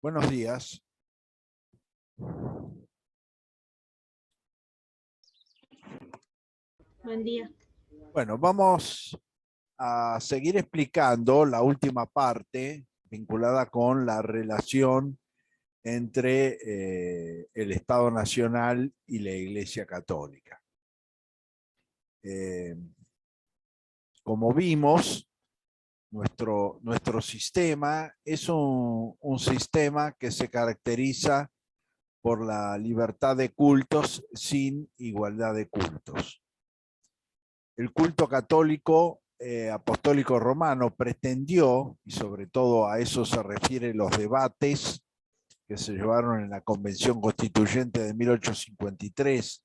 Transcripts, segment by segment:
Buenos días. Buen día. Bueno, vamos a seguir explicando la última parte vinculada con la relación entre el Estado Nacional y la Iglesia Católica. Como vimos, nuestro sistema es un sistema que se caracteriza por la libertad de cultos sin igualdad de cultos. El culto católico apostólico romano pretendió, y sobre todo a eso se refieren los debates que se llevaron en la Convención Constituyente de 1853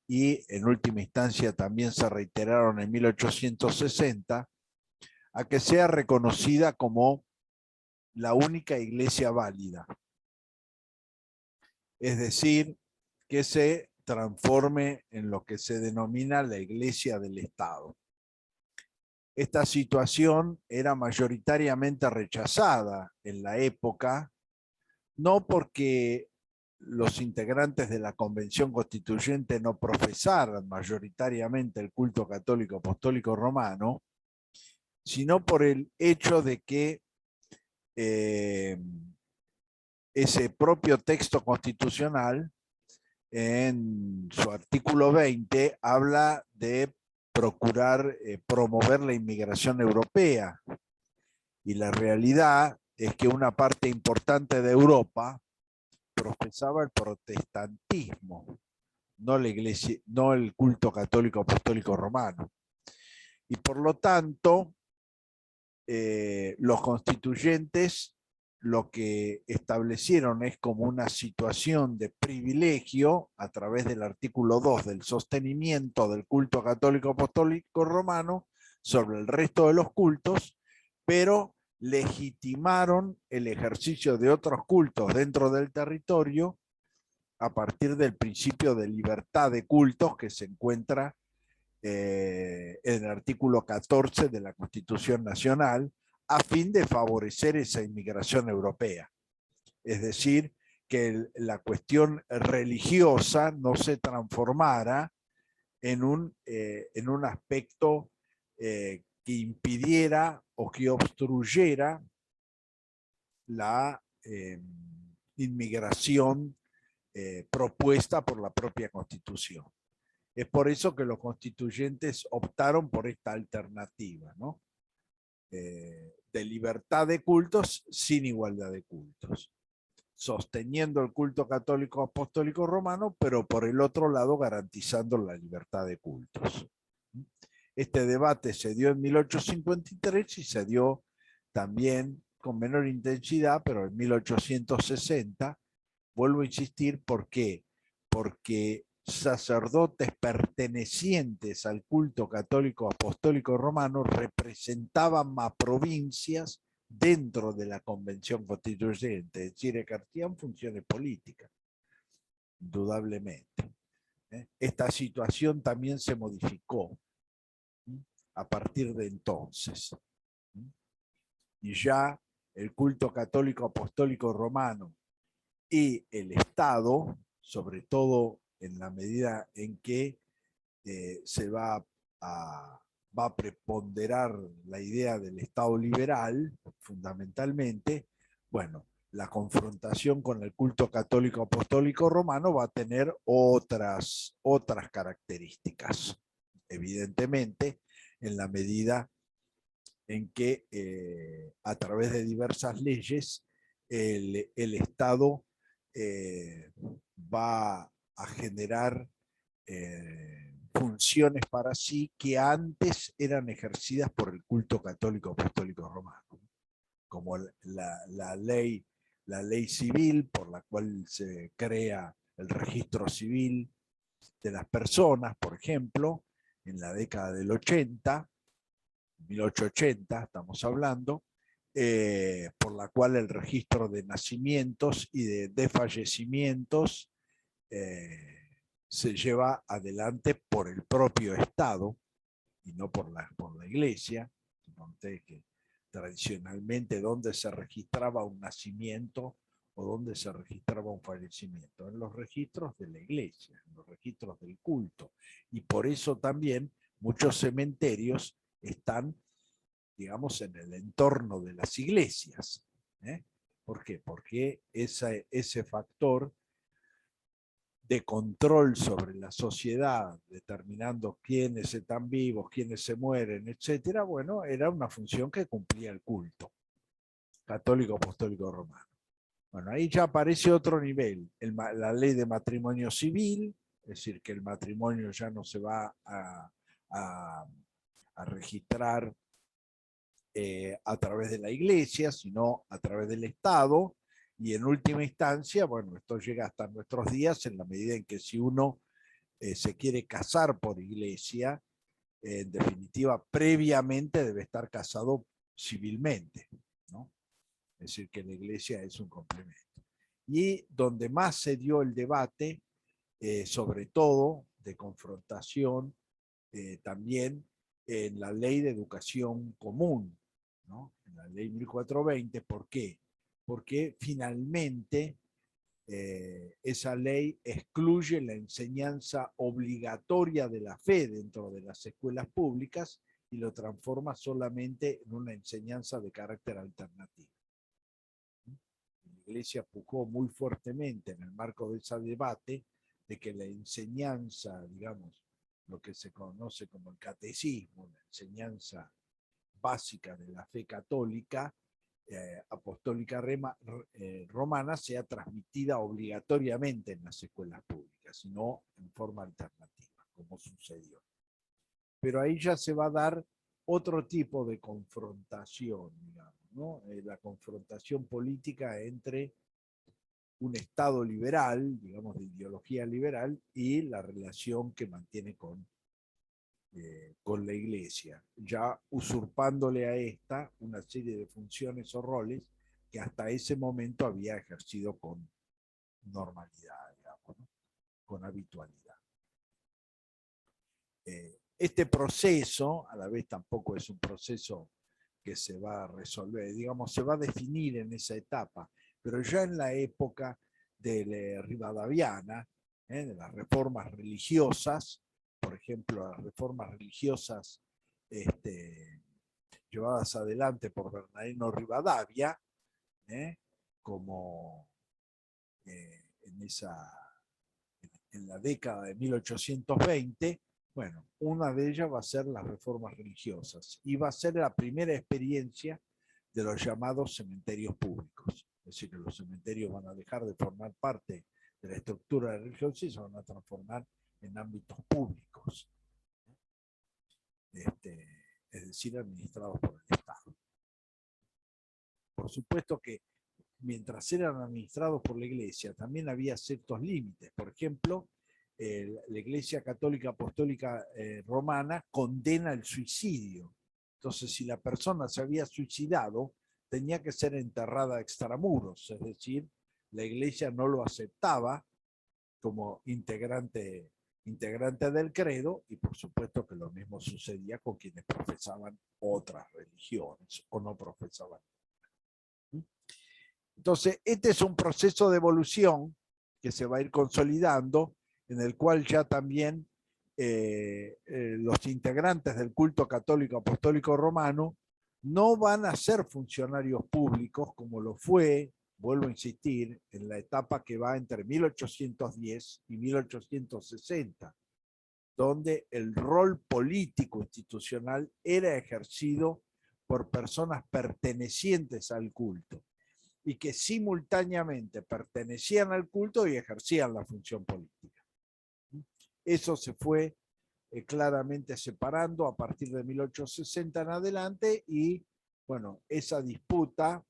y en última instancia también se reiteraron en 1860, a que sea reconocida como la única iglesia válida. Es decir, que se transforme en lo que se denomina la iglesia del Estado. Esta situación era mayoritariamente rechazada en la época, no porque los integrantes de la Convención Constituyente no profesaran mayoritariamente el culto católico apostólico romano, sino por el hecho de que ese propio texto constitucional, en su artículo 20, habla de procurar promover la inmigración europea. Y la realidad es que una parte importante de Europa profesaba el protestantismo, no la iglesia, no el culto católico apostólico romano. Y por lo tanto, los constituyentes lo que establecieron es como una situación de privilegio a través del artículo 2 del sostenimiento del culto católico apostólico romano sobre el resto de los cultos, pero legitimaron el ejercicio de otros cultos dentro del territorio a partir del principio de libertad de cultos que se encuentra en el artículo 14 de la Constitución Nacional, a fin de favorecer esa inmigración europea. Es decir, que la cuestión religiosa no se transformara en un aspecto que impidiera o que obstruyera la inmigración propuesta por la propia Constitución. Es por eso que los constituyentes optaron por esta alternativa, ¿no? De libertad de cultos sin igualdad de cultos, sosteniendo el culto católico apostólico romano, pero por el otro lado garantizando la libertad de cultos. Este debate se dio en 1853 y se dio también con menor intensidad, pero en 1860, vuelvo a insistir, ¿por qué? Porque sacerdotes pertenecientes al culto católico apostólico romano representaban más provincias dentro de la Convención Constituyente, es decir, ejercían funciones políticas, indudablemente. Esta situación también se modificó a partir de entonces. Y ya el culto católico apostólico romano y el Estado, sobre todo en la medida en que se va a preponderar la idea del Estado liberal, fundamentalmente, bueno, la confrontación con el culto católico apostólico romano va a tener otras características, evidentemente, en la medida en que a través de diversas leyes el Estado va a generar funciones para sí que antes eran ejercidas por el culto católico apostólico romano, como la ley civil por la cual se crea el registro civil de las personas, por ejemplo, en la década del 80, 1880 estamos hablando, por la cual el registro de nacimientos y de fallecimientos se lleva adelante por el propio Estado y no por la Iglesia. Entonces, que tradicionalmente donde se registraba un nacimiento o dónde se registraba un fallecimiento? En los registros de la iglesia, en los registros del culto. Y por eso también muchos cementerios están, digamos, en el entorno de las iglesias. ¿Por qué? Porque ese factor de control sobre la sociedad, determinando quiénes están vivos, quiénes se mueren, etcétera, bueno, era una función que cumplía el culto católico apostólico romano. Bueno, ahí ya aparece otro nivel, la ley de matrimonio civil, es decir, que el matrimonio ya no se va a registrar a través de la iglesia, sino a través del Estado, y en última instancia, bueno, esto llega hasta nuestros días en la medida en que si uno se quiere casar por iglesia, en definitiva, previamente debe estar casado civilmente, ¿no? Es decir, que la iglesia es un complemento. Y donde más se dio el debate, sobre todo de confrontación, también en la ley de educación común, ¿no? En la ley 1420, ¿por qué? Porque finalmente esa ley excluye la enseñanza obligatoria de la fe dentro de las escuelas públicas y lo transforma solamente en una enseñanza de carácter alternativo. La Iglesia pujó muy fuertemente en el marco de ese debate de que la enseñanza, digamos, lo que se conoce como el catecismo, la enseñanza básica de la fe católica, apostólica romana, sea transmitida obligatoriamente en las escuelas públicas, y no en forma alternativa, como sucedió. Pero ahí ya se va a dar otro tipo de confrontación, digamos, ¿no? La confrontación política entre un Estado liberal, digamos, de ideología liberal, y la relación que mantiene con la iglesia, ya usurpándole a esta una serie de funciones o roles que hasta ese momento había ejercido con normalidad, digamos, ¿no? Con habitualidad. Este proceso, a la vez tampoco es un proceso que se va a resolver, digamos, se va a definir en esa etapa, pero ya en la época de la Rivadaviana, de las reformas religiosas, por ejemplo, las reformas religiosas llevadas adelante por Bernardino Rivadavia, como en la década de 1820, bueno, una de ellas va a ser las reformas religiosas y va a ser la primera experiencia de los llamados cementerios públicos. Es decir, que los cementerios van a dejar de formar parte de la estructura religiosa y se van a transformar en ámbitos públicos, es decir, administrados por el Estado. Por supuesto que mientras eran administrados por la Iglesia, también había ciertos límites. Por ejemplo, la Iglesia Católica Apostólica Romana condena el suicidio. Entonces, si la persona se había suicidado, tenía que ser enterrada extramuros, es decir, la Iglesia no lo aceptaba como integrante del credo, y por supuesto que lo mismo sucedía con quienes profesaban otras religiones o no profesaban. Entonces, este es un proceso de evolución que se va a ir consolidando, en el cual ya también los integrantes del culto católico apostólico romano no van a ser funcionarios públicos como lo fue, vuelvo a insistir, en la etapa que va entre 1810 y 1860, donde el rol político institucional era ejercido por personas pertenecientes al culto y que simultáneamente pertenecían al culto y ejercían la función política. Eso se fue claramente separando a partir de 1860 en adelante, y bueno, esa disputa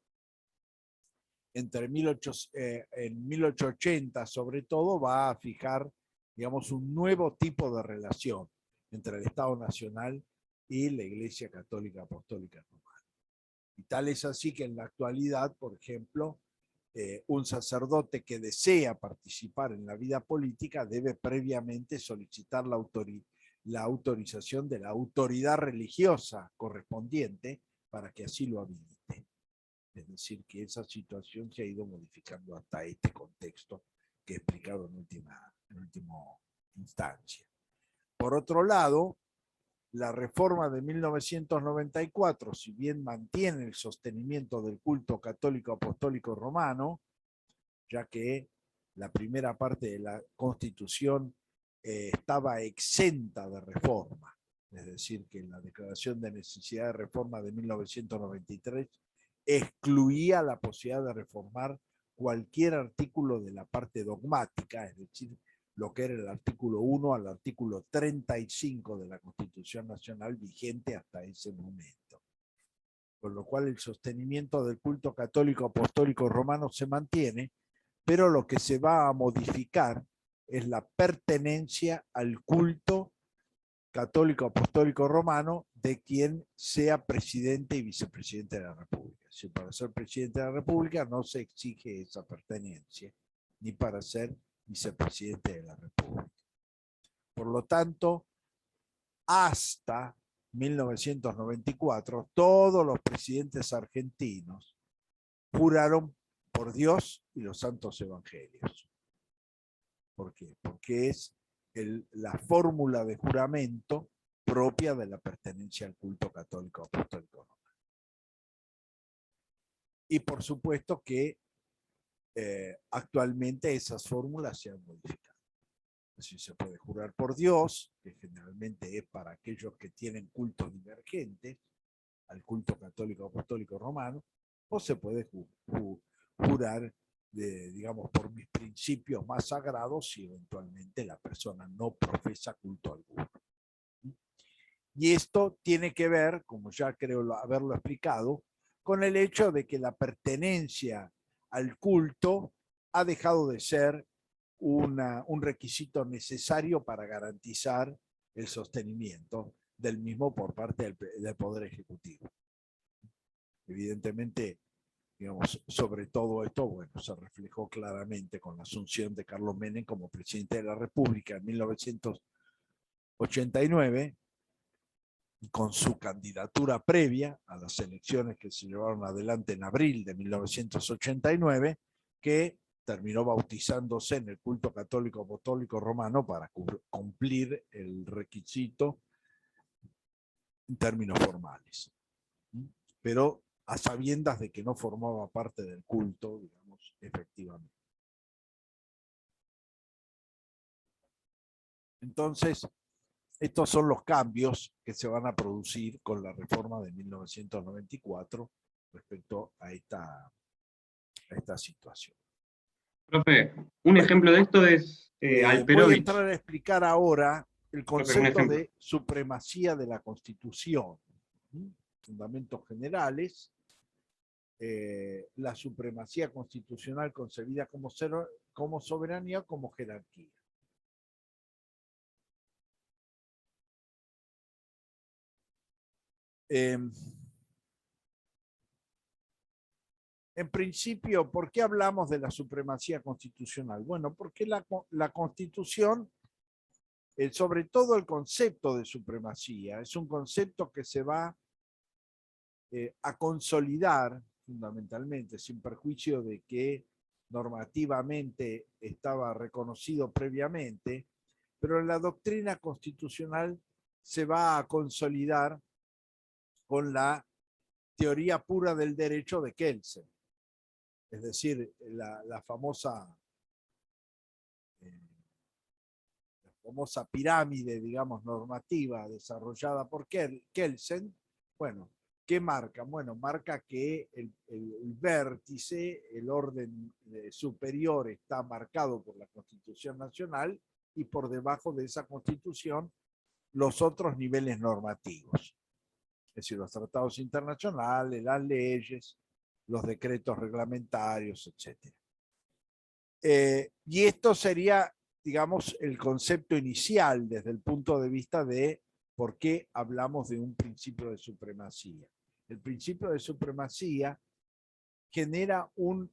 entre en 1880 sobre todo va a fijar, digamos, un nuevo tipo de relación entre el Estado Nacional y la Iglesia Católica Apostólica Romana. Y tal es así que en la actualidad, por ejemplo, un sacerdote que desea participar en la vida política debe previamente solicitar la autorización de la autoridad religiosa correspondiente para que así lo habilite. Es decir, que esa situación se ha ido modificando hasta este contexto que he explicado en última instancia. Por otro lado, la reforma de 1994, si bien mantiene el sostenimiento del culto católico apostólico romano, ya que la primera parte de la Constitución estaba exenta de reforma, es decir, que la Declaración de Necesidad de Reforma de 1993 excluía la posibilidad de reformar cualquier artículo de la parte dogmática, es decir, lo que era el artículo 1 al artículo 35 de la Constitución Nacional vigente hasta ese momento. Con lo cual el sostenimiento del culto católico apostólico romano se mantiene, pero lo que se va a modificar es la pertenencia al culto católico apostólico romano de quien sea presidente y vicepresidente de la República. Si para ser presidente de la República no se exige esa pertenencia, ni para ser vicepresidente de la República. Por lo tanto, hasta 1994, todos los presidentes argentinos juraron por Dios y los santos evangelios. ¿Por qué? Porque es la fórmula de juramento propia de la pertenencia al culto católico apostólico romano. Y por supuesto que actualmente esas fórmulas se han modificado. Así se puede jurar por Dios, que generalmente es para aquellos que tienen cultos divergentes al culto católico apostólico romano, o se puede jurar digamos, por mis principios más sagrados si eventualmente la persona no profesa culto alguno. Y esto tiene que ver, como ya creo haberlo explicado, con el hecho de que la pertenencia al culto ha dejado de ser un requisito necesario para garantizar el sostenimiento del mismo por parte del Poder Ejecutivo. Evidentemente, digamos, sobre todo esto, bueno, se reflejó claramente con la asunción de Carlos Menem como presidente de la República en 1989, con su candidatura previa a las elecciones que se llevaron adelante en abril de 1989, que terminó bautizándose en el culto católico apostólico romano para cumplir el requisito en términos formales. Pero a sabiendas de que no formaba parte del culto, digamos, efectivamente. Entonces, estos son los cambios que se van a producir con la reforma de 1994 respecto a esta situación. Profe, un ejemplo de esto es Voy a Alperovich. entrar a explicar ahora el Profe, concepto de supremacía de la Constitución. Fundamentos generales. La supremacía constitucional concebida como soberanía o como jerarquía. En principio, ¿por qué hablamos de la supremacía constitucional? Bueno, porque la Constitución, sobre todo el concepto de supremacía, es un concepto que se va a consolidar fundamentalmente, sin perjuicio de que normativamente estaba reconocido previamente, pero en la doctrina constitucional se va a consolidar con la teoría pura del derecho de Kelsen. Es decir, la famosa pirámide, digamos, normativa desarrollada por Kelsen. Bueno, ¿qué marca? Bueno, marca que el vértice, el orden superior está marcado por la Constitución Nacional y por debajo de esa Constitución los otros niveles normativos. Es decir, los tratados internacionales, las leyes, los decretos reglamentarios, etc. Y esto sería, digamos, el concepto inicial desde el punto de vista de por qué hablamos de un principio de supremacía. El principio de supremacía genera un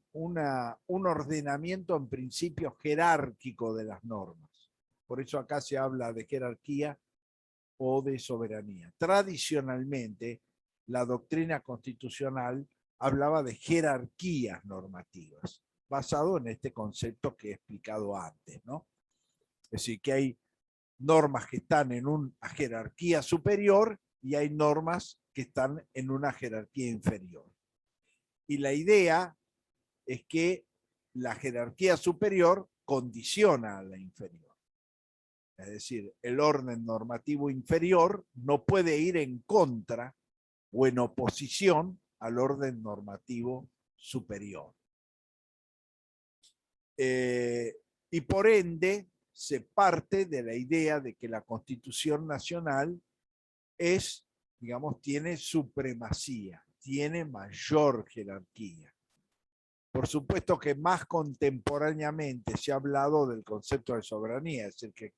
ordenamiento en principio jerárquico de las normas. Por eso acá se habla de jerarquía o de soberanía. Tradicionalmente, la doctrina constitucional hablaba de jerarquías normativas, basado en este concepto que he explicado antes, ¿no? Es decir, que hay normas que están en una jerarquía superior y hay normas que están en una jerarquía inferior. Y la idea es que la jerarquía superior condiciona a la inferior. Es decir, el orden normativo inferior no puede ir en contra o en oposición al orden normativo superior. Y por ende, se parte de la idea de que la Constitución Nacional es, digamos, tiene supremacía, tiene mayor jerarquía. Por supuesto que más contemporáneamente se ha hablado del concepto de soberanía, es decir, que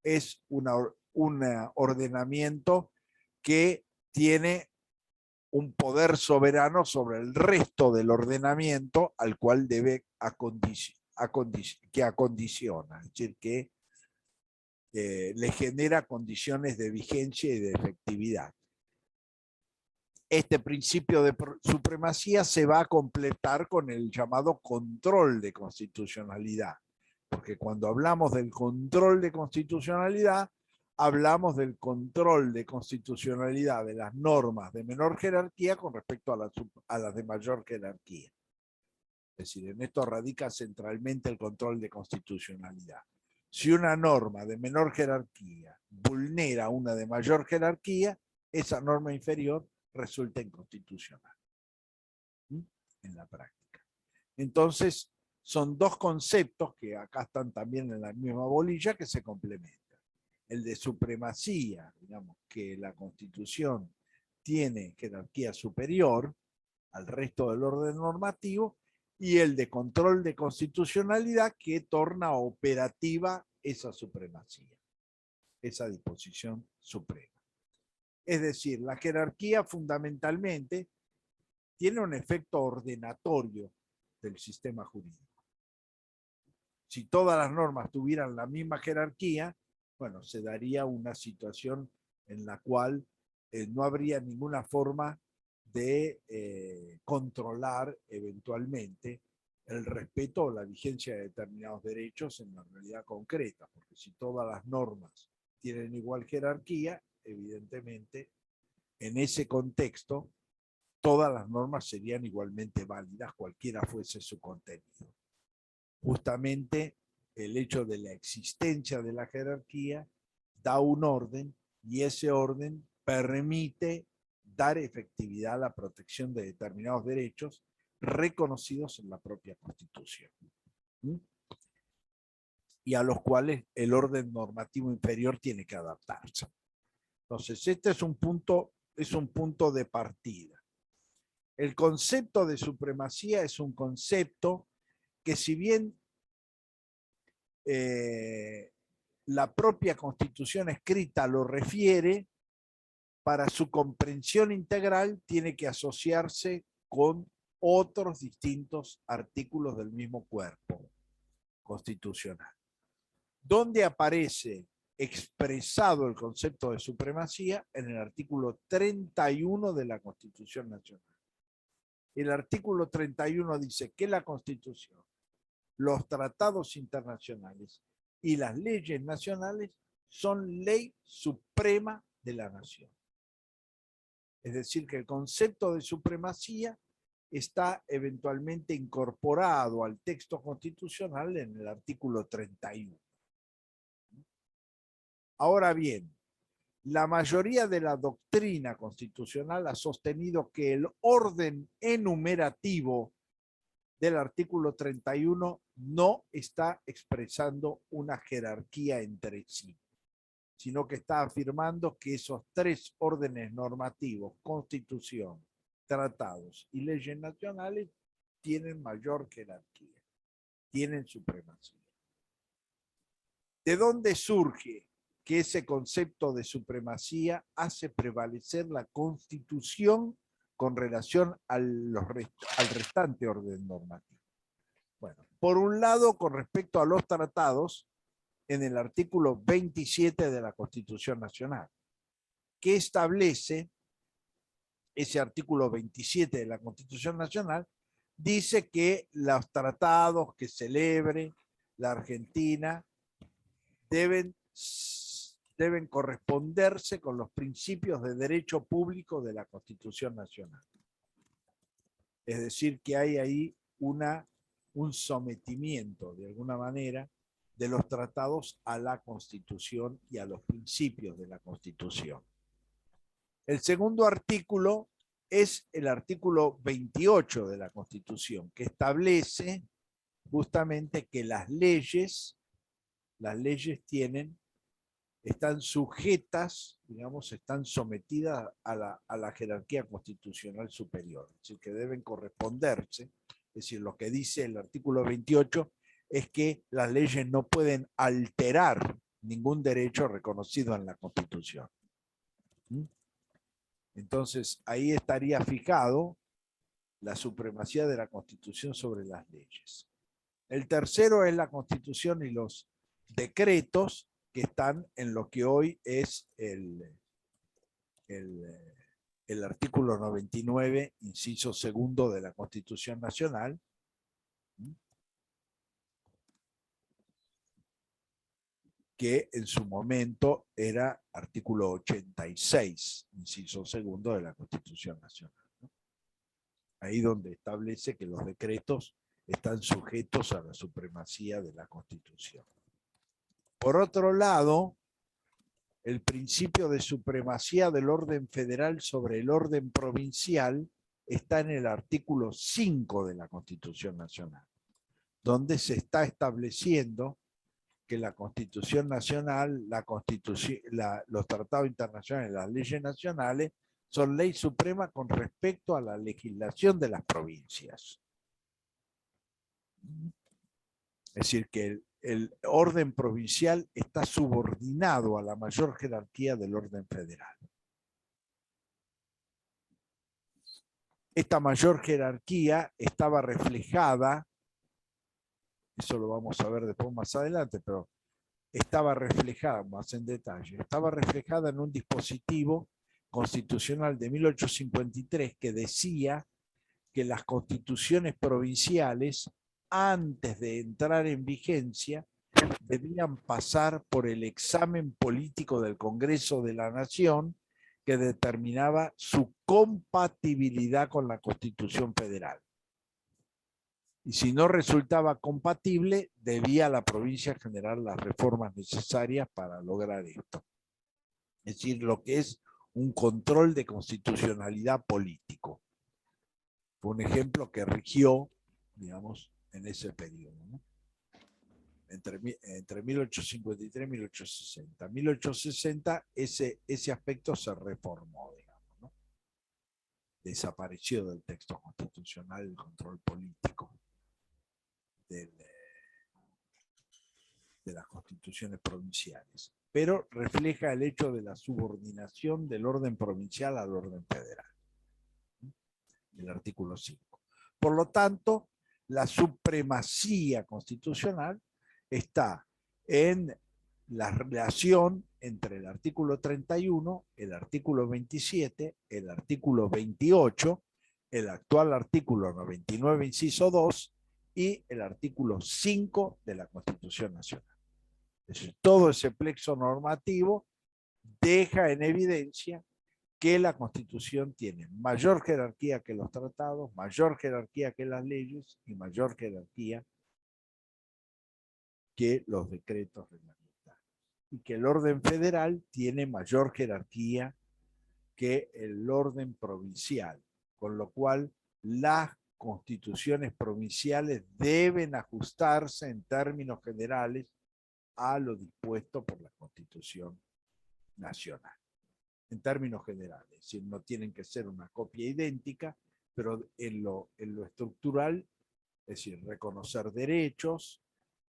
es un ordenamiento que tiene un poder soberano sobre el resto del ordenamiento al cual debe que acondiciona, es decir, que le genera condiciones de vigencia y de efectividad. Este principio de supremacía se va a completar con el llamado control de constitucionalidad, porque cuando hablamos del control de constitucionalidad, hablamos del control de constitucionalidad de las normas de menor jerarquía con respecto a las de mayor jerarquía. Es decir, en esto radica centralmente el control de constitucionalidad. Si una norma de menor jerarquía vulnera una de mayor jerarquía, esa norma inferior resulta inconstitucional en la práctica. Entonces, son dos conceptos que acá están también en la misma bolilla que se complementan. El de supremacía, digamos, que la Constitución tiene jerarquía superior al resto del orden normativo, y el de control de constitucionalidad que torna operativa esa supremacía, esa disposición suprema. Es decir, la jerarquía fundamentalmente tiene un efecto ordenatorio del sistema jurídico. Si todas las normas tuvieran la misma jerarquía, bueno, se daría una situación en la cual no habría ninguna forma de controlar eventualmente el respeto o la vigencia de determinados derechos en la realidad concreta, porque si todas las normas tienen igual jerarquía, evidentemente, en ese contexto, todas las normas serían igualmente válidas, cualquiera fuese su contenido. Justamente el hecho de la existencia de la jerarquía da un orden y ese orden permite dar efectividad a la protección de determinados derechos reconocidos en la propia Constitución, y a los cuales el orden normativo inferior tiene que adaptarse. Entonces, este es un punto de partida. El concepto de supremacía es un concepto que, si bien la propia Constitución escrita lo refiere, para su comprensión integral tiene que asociarse con otros distintos artículos del mismo cuerpo constitucional. ¿Dónde aparece expresado el concepto de supremacía? En el artículo 31 de la Constitución Nacional. El artículo 31 dice que la Constitución, los tratados internacionales y las leyes nacionales son ley suprema de la nación. Es decir, que el concepto de supremacía está eventualmente incorporado al texto constitucional en el artículo 31. Ahora bien, la mayoría de la doctrina constitucional ha sostenido que el orden enumerativo del artículo 31 no está expresando una jerarquía entre sí, sino que está afirmando que esos tres órdenes normativos, Constitución, tratados y leyes nacionales, tienen mayor jerarquía, tienen supremacía. ¿De dónde surge que ese concepto de supremacía hace prevalecer la Constitución con relación al restante orden normativo? Bueno, por un lado, con respecto a los tratados, en el artículo 27 de la Constitución Nacional, que establece ese artículo 27 de la Constitución Nacional, dice que los tratados que celebre la Argentina deben corresponderse con los principios de derecho público de la Constitución Nacional. Es decir, que hay ahí un sometimiento, de alguna manera, de los tratados a la Constitución y a los principios de la Constitución. El segundo artículo es el artículo 28 de la Constitución, que establece justamente que las leyes están sujetas, digamos, están sometidas a la jerarquía constitucional superior, es decir, que deben corresponderse. Es decir, lo que dice el artículo 28 es que las leyes no pueden alterar ningún derecho reconocido en la Constitución. Entonces, ahí estaría fijado la supremacía de la Constitución sobre las leyes. El tercero es la Constitución y los decretos que están en lo que hoy es el artículo 99, inciso segundo de la Constitución Nacional, que en su momento era artículo 86, inciso segundo de la Constitución Nacional. Ahí donde establece que los decretos están sujetos a la supremacía de la Constitución. Por otro lado, el principio de supremacía del orden federal sobre el orden provincial está en el artículo 5 de la Constitución Nacional, donde se está estableciendo que la Constitución Nacional, los tratados internacionales, las leyes nacionales, son ley suprema con respecto a la legislación de las provincias. Es decir, que el orden provincial está subordinado a la mayor jerarquía del orden federal. Esta mayor jerarquía estaba reflejada, eso lo vamos a ver después más adelante, pero estaba reflejada, más en detalle, estaba reflejada en un dispositivo constitucional de 1853 que decía que las constituciones provinciales, antes de entrar en vigencia, debían pasar por el examen político del Congreso de la Nación que determinaba su compatibilidad con la Constitución Federal. Y si no resultaba compatible, debía la provincia generar las reformas necesarias para lograr esto. Es decir, lo que es un control de constitucionalidad político. Fue un ejemplo que rigió, digamos, en ese periodo, ¿no? Entre 1853 y 1860. En 1860 ese aspecto se reformó, digamos, ¿no? Desapareció del texto constitucional el control político de las constituciones provinciales, pero refleja el hecho de la subordinación del orden provincial al orden federal. El artículo 5. Por lo tanto, la supremacía constitucional está en la relación entre el artículo 31, el artículo 27, el artículo 28, el actual artículo 99, inciso 2, y el artículo 5 de la Constitución Nacional. Es decir, todo ese plexo normativo deja en evidencia que la Constitución tiene mayor jerarquía que los tratados, mayor jerarquía que las leyes y mayor jerarquía que los decretos reglamentarios. Y que el orden federal tiene mayor jerarquía que el orden provincial, con lo cual las constituciones provinciales deben ajustarse en términos generales a lo dispuesto por la Constitución Nacional. En términos generales, es decir, no tienen que ser una copia idéntica, pero en lo estructural, es decir, reconocer derechos,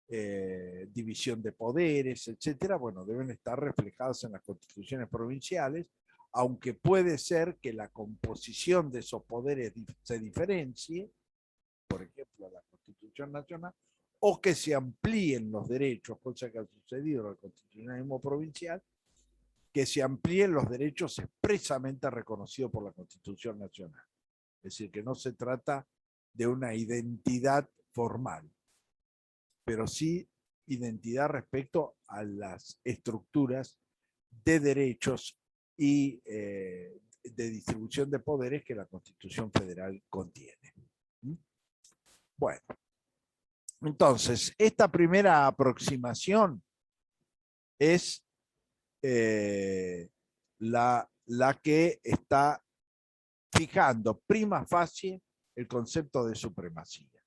división de poderes, etcétera, bueno, deben estar reflejados en las constituciones provinciales, aunque puede ser que la composición de esos poderes se diferencie, por ejemplo, la Constitución Nacional, o que se amplíen los derechos, cosa que ha sucedido en el constitucionalismo provincial, que se amplíen los derechos expresamente reconocidos por la Constitución Nacional. Es decir, que no se trata de una identidad formal, pero sí identidad respecto a las estructuras de derechos y de distribución de poderes que la Constitución Federal contiene. Bueno, entonces, esta primera aproximación es la que está fijando prima facie el concepto de supremacía.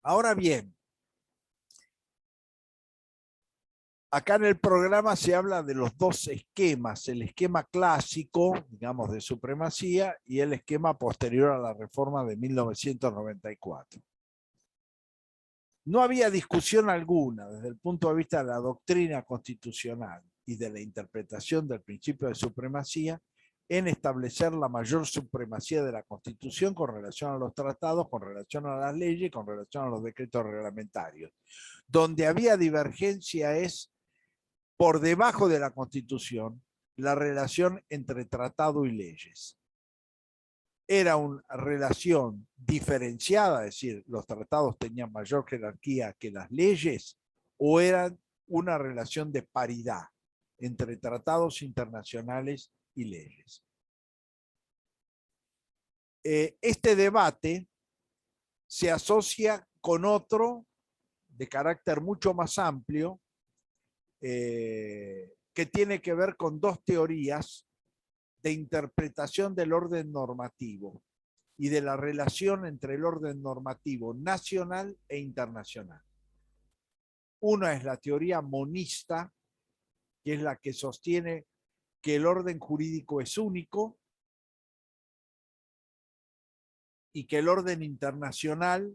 Ahora bien, acá en el programa se habla de los dos esquemas, el esquema clásico, digamos, de supremacía y el esquema posterior a la reforma de 1994. No había discusión alguna desde el punto de vista de la doctrina constitucional y de la interpretación del principio de supremacía en establecer la mayor supremacía de la Constitución con relación a los tratados, con relación a las leyes, con relación a los decretos reglamentarios. Donde había divergencia es por debajo de la Constitución la relación entre tratado y leyes. Era una relación diferenciada, es decir, los tratados tenían mayor jerarquía que las leyes, o eran una relación de paridad entre tratados internacionales y leyes. Este debate se asocia con otro de carácter mucho más amplio, que tiene que ver con dos teorías de interpretación del orden normativo y de la relación entre el orden normativo nacional e internacional. Una es la teoría monista, que es la que sostiene que el orden jurídico es único y que el orden internacional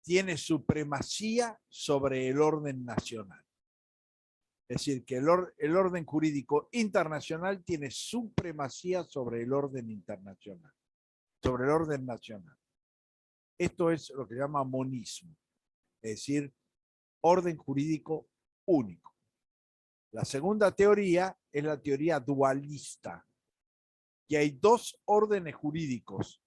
tiene supremacía sobre el orden nacional. Es decir, que el orden jurídico internacional tiene supremacía sobre el orden internacional, sobre el orden nacional. Esto es lo que se llama monismo, es decir, orden jurídico único. La segunda teoría es la teoría dualista, que hay dos órdenes jurídicos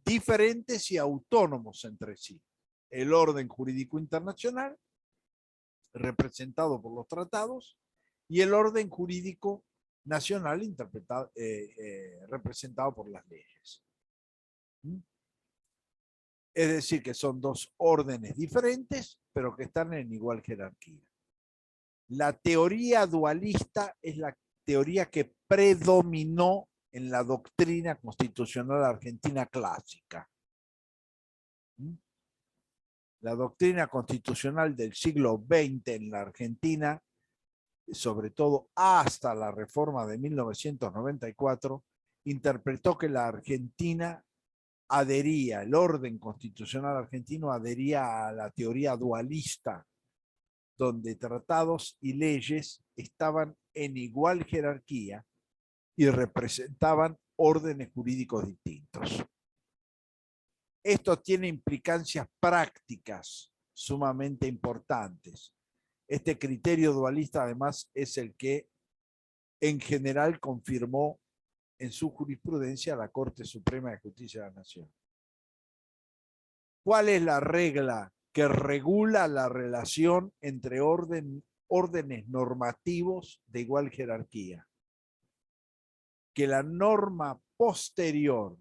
diferentes y autónomos entre sí. El orden jurídico internacional, representado por los tratados, y el orden jurídico nacional representado por las leyes. Es decir, que son dos órdenes diferentes, pero que están en igual jerarquía. La teoría dualista es la teoría que predominó en la doctrina constitucional argentina clásica. La doctrina constitucional del siglo XX en la Argentina, sobre todo hasta la reforma de 1994, interpretó que la Argentina adhería, el orden constitucional argentino adhería a la teoría dualista, donde tratados y leyes estaban en igual jerarquía y representaban órdenes jurídicos distintos. Esto tiene implicancias prácticas sumamente importantes. Este criterio dualista, además, es el que en general confirmó en su jurisprudencia la Corte Suprema de Justicia de la Nación. ¿Cuál es la regla que regula la relación entre órdenes normativos de igual jerarquía? Que la norma posterior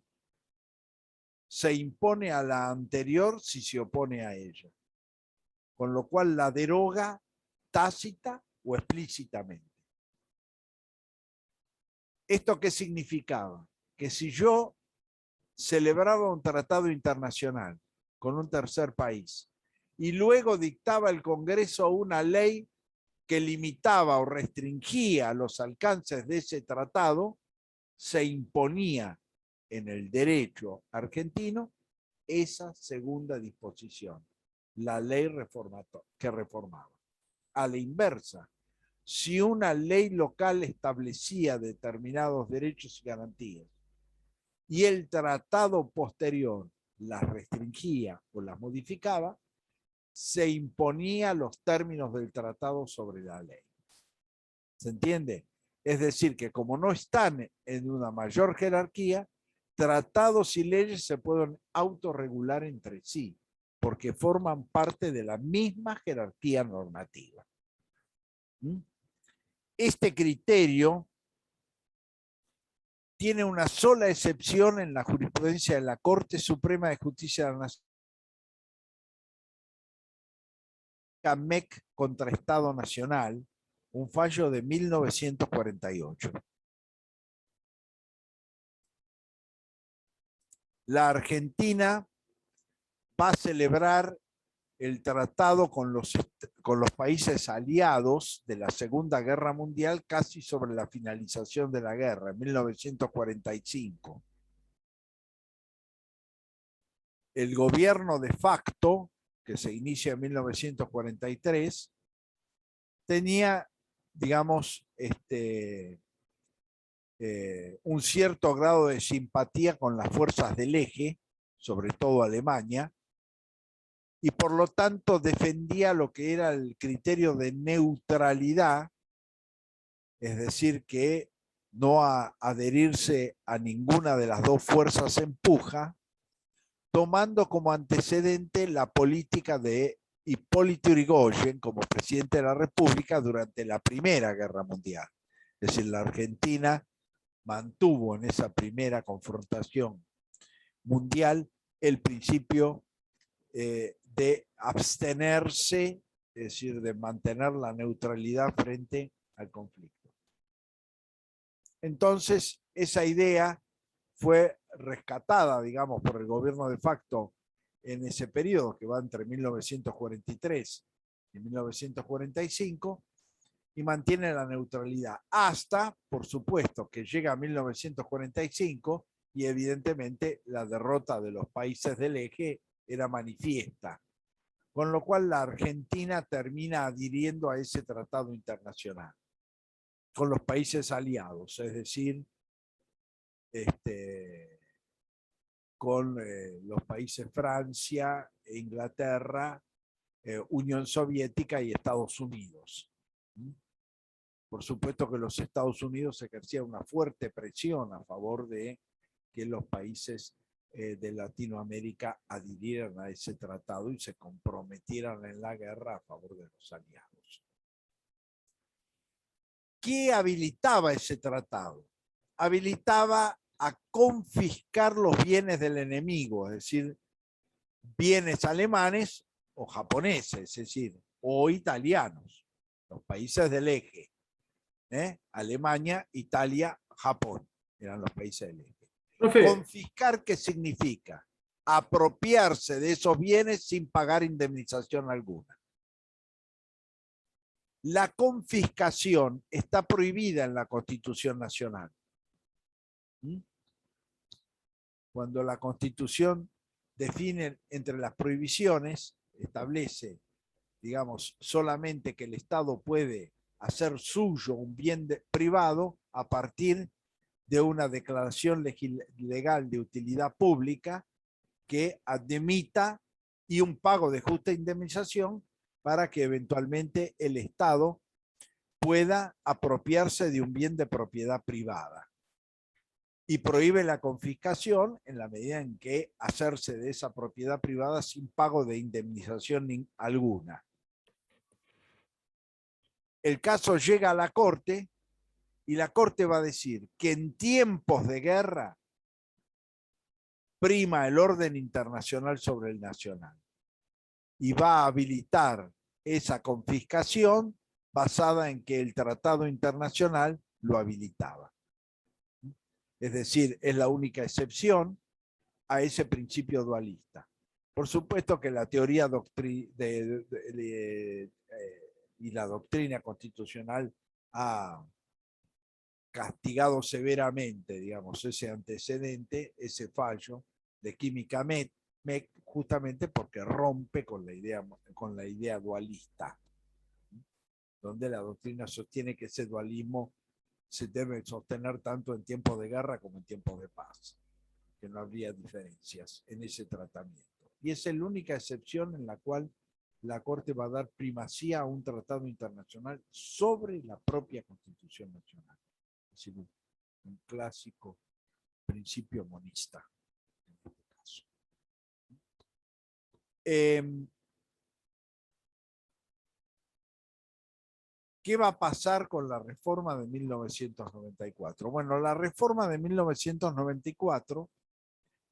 se impone a la anterior si se opone a ella, con lo cual la deroga tácita o explícitamente. ¿Esto qué significaba? Que si yo celebraba un tratado internacional con un tercer país y luego dictaba el Congreso una ley que limitaba o restringía los alcances de ese tratado, se imponía en el derecho argentino esa segunda disposición, la ley que reformaba. A la inversa, si una ley local establecía determinados derechos y garantías y el tratado posterior las restringía o las modificaba, se imponía los términos del tratado sobre la ley. ¿Se entiende? Es decir, que como no están en una mayor jerarquía, tratados y leyes se pueden autorregular entre sí, porque forman parte de la misma jerarquía normativa. Este criterio tiene una sola excepción en la jurisprudencia de la Corte Suprema de Justicia de la Nación, MEC contra Estado Nacional, un fallo de 1948. La Argentina va a celebrar el tratado con los países aliados de la Segunda Guerra Mundial casi sobre la finalización de la guerra, en 1945. El gobierno de facto, que se inicia en 1943, tenía, digamos, un cierto grado de simpatía con las fuerzas del eje, sobre todo Alemania, y por lo tanto defendía lo que era el criterio de neutralidad, es decir, que no adherirse a ninguna de las dos fuerzas en puja, tomando como antecedente la política de Hipólito Yrigoyen como presidente de la República durante la Primera Guerra Mundial. Es decir, la Argentina mantuvo en esa primera confrontación mundial el principio de abstenerse, es decir, de mantener la neutralidad frente al conflicto. Entonces, esa idea fue rescatada, digamos, por el gobierno de facto en ese periodo, que va entre 1943 y 1945, y mantiene la neutralidad hasta, por supuesto, que llega a 1945 y evidentemente la derrota de los países del eje era manifiesta, con lo cual la Argentina termina adhiriendo a ese tratado internacional con los países aliados, es decir, con los países Francia, Inglaterra, Unión Soviética y Estados Unidos. Por supuesto que los Estados Unidos ejercían una fuerte presión a favor de que los países de Latinoamérica adhirieran a ese tratado y se comprometieran en la guerra a favor de los aliados. ¿Qué habilitaba ese tratado? Habilitaba a confiscar los bienes del enemigo, es decir, bienes alemanes o japoneses, es decir, o italianos, los países del eje. Alemania, Italia, Japón, eran los países del eje. Profe. Confiscar, ¿qué significa? Apropiarse de esos bienes sin pagar indemnización alguna. La confiscación está prohibida en la Constitución Nacional. Cuando la Constitución define entre las prohibiciones, establece, digamos, solamente que el Estado puede hacer suyo un bien privado a partir de una declaración legal de utilidad pública que admita y un pago de justa indemnización para que eventualmente el Estado pueda apropiarse de un bien de propiedad privada. Y prohíbe la confiscación en la medida en que hacerse de esa propiedad privada sin pago de indemnización alguna. El caso llega a la Corte y la Corte va a decir que en tiempos de guerra prima el orden internacional sobre el nacional y va a habilitar esa confiscación basada en que el tratado internacional lo habilitaba. Es decir, es la única excepción a ese principio dualista. Por supuesto que la teoría y la doctrina constitucional ha castigado severamente, digamos, ese antecedente, ese fallo de química MEC, justamente porque rompe con la idea dualista, donde la doctrina sostiene que ese dualismo se debe sostener tanto en tiempos de guerra como en tiempos de paz, que no habría diferencias en ese tratamiento. Y es la única excepción en la cual la Corte va a dar primacía a un tratado internacional sobre la propia Constitución Nacional. Es decir, un clásico principio monista en este caso. ¿Qué va a pasar con la reforma de 1994? Bueno, la reforma de 1994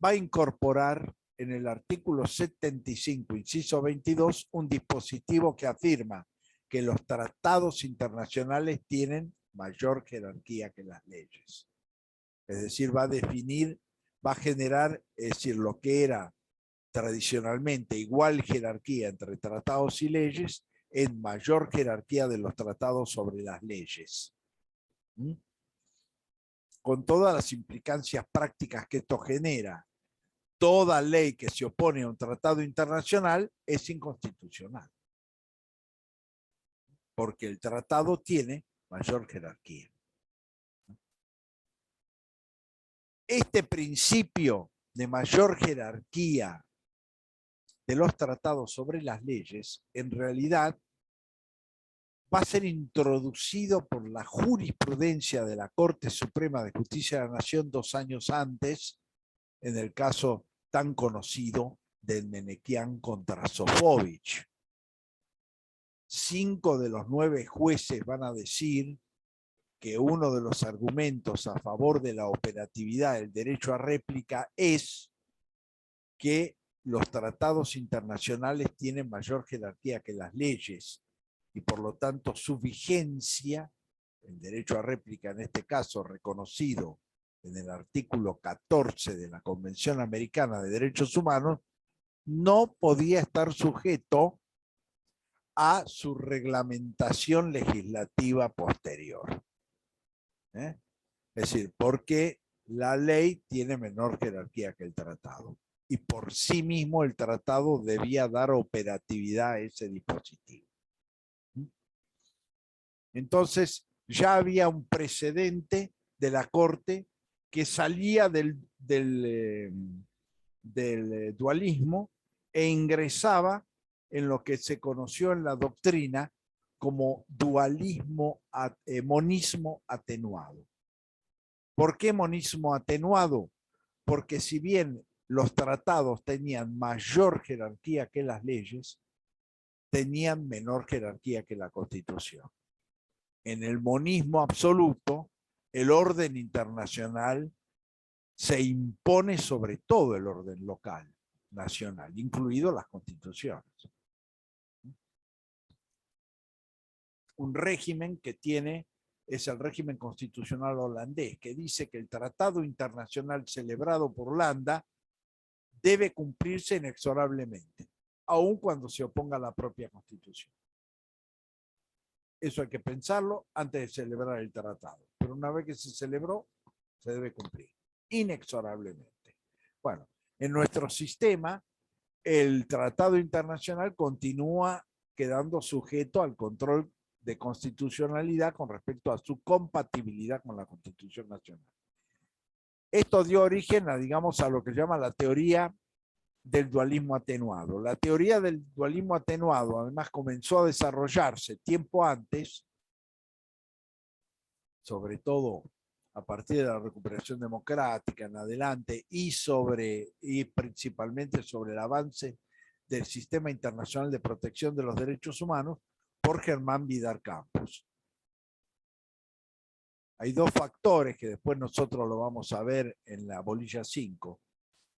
va a incorporar en el artículo 75, inciso 22, un dispositivo que afirma que los tratados internacionales tienen mayor jerarquía que las leyes. Es decir, va a definir, va a generar, es decir, lo que era tradicionalmente igual jerarquía entre tratados y leyes, en mayor jerarquía de los tratados sobre las leyes. ¿Mm? Con todas las implicancias prácticas que esto genera. Toda ley que se opone a un tratado internacional es inconstitucional, porque el tratado tiene mayor jerarquía. Este principio de mayor jerarquía de los tratados sobre las leyes, en realidad, va a ser introducido por la jurisprudencia de la Corte Suprema de Justicia de la Nación 2 años antes, en el caso tan conocido del Menequian contra Sofovich. 5 de los 9 jueces van a decir que uno de los argumentos a favor de la operatividad del derecho a réplica es que los tratados internacionales tienen mayor jerarquía que las leyes y por lo tanto su vigencia, el derecho a réplica en este caso reconocido en el artículo 14 de la Convención Americana de Derechos Humanos, no podía estar sujeto a su reglamentación legislativa posterior. Es decir, porque la ley tiene menor jerarquía que el tratado y por sí mismo el tratado debía dar operatividad a ese dispositivo. Entonces ya había un precedente de la Corte que salía del dualismo e ingresaba en lo que se conoció en la doctrina como dualismo, monismo atenuado. ¿Por qué monismo atenuado? Porque si bien los tratados tenían mayor jerarquía que las leyes, tenían menor jerarquía que la Constitución. En el monismo absoluto, el orden internacional se impone sobre todo el orden local, nacional, incluido las constituciones. Un régimen que tiene es el régimen constitucional holandés, que dice que el tratado internacional celebrado por Holanda debe cumplirse inexorablemente, aun cuando se oponga a la propia Constitución. Eso hay que pensarlo antes de celebrar el tratado. Pero una vez que se celebró, se debe cumplir inexorablemente. Bueno, en nuestro sistema, el tratado internacional continúa quedando sujeto al control de constitucionalidad con respecto a su compatibilidad con la Constitución Nacional. Esto dio origen a, digamos, a lo que se llama la teoría del dualismo atenuado. La teoría del dualismo atenuado, además, comenzó a desarrollarse tiempo antes, sobre todo a partir de la recuperación democrática en adelante y principalmente sobre el avance del sistema internacional de protección de los derechos humanos por Germán Vidal Campos. Hay dos factores que después nosotros lo vamos a ver en la bolilla 5.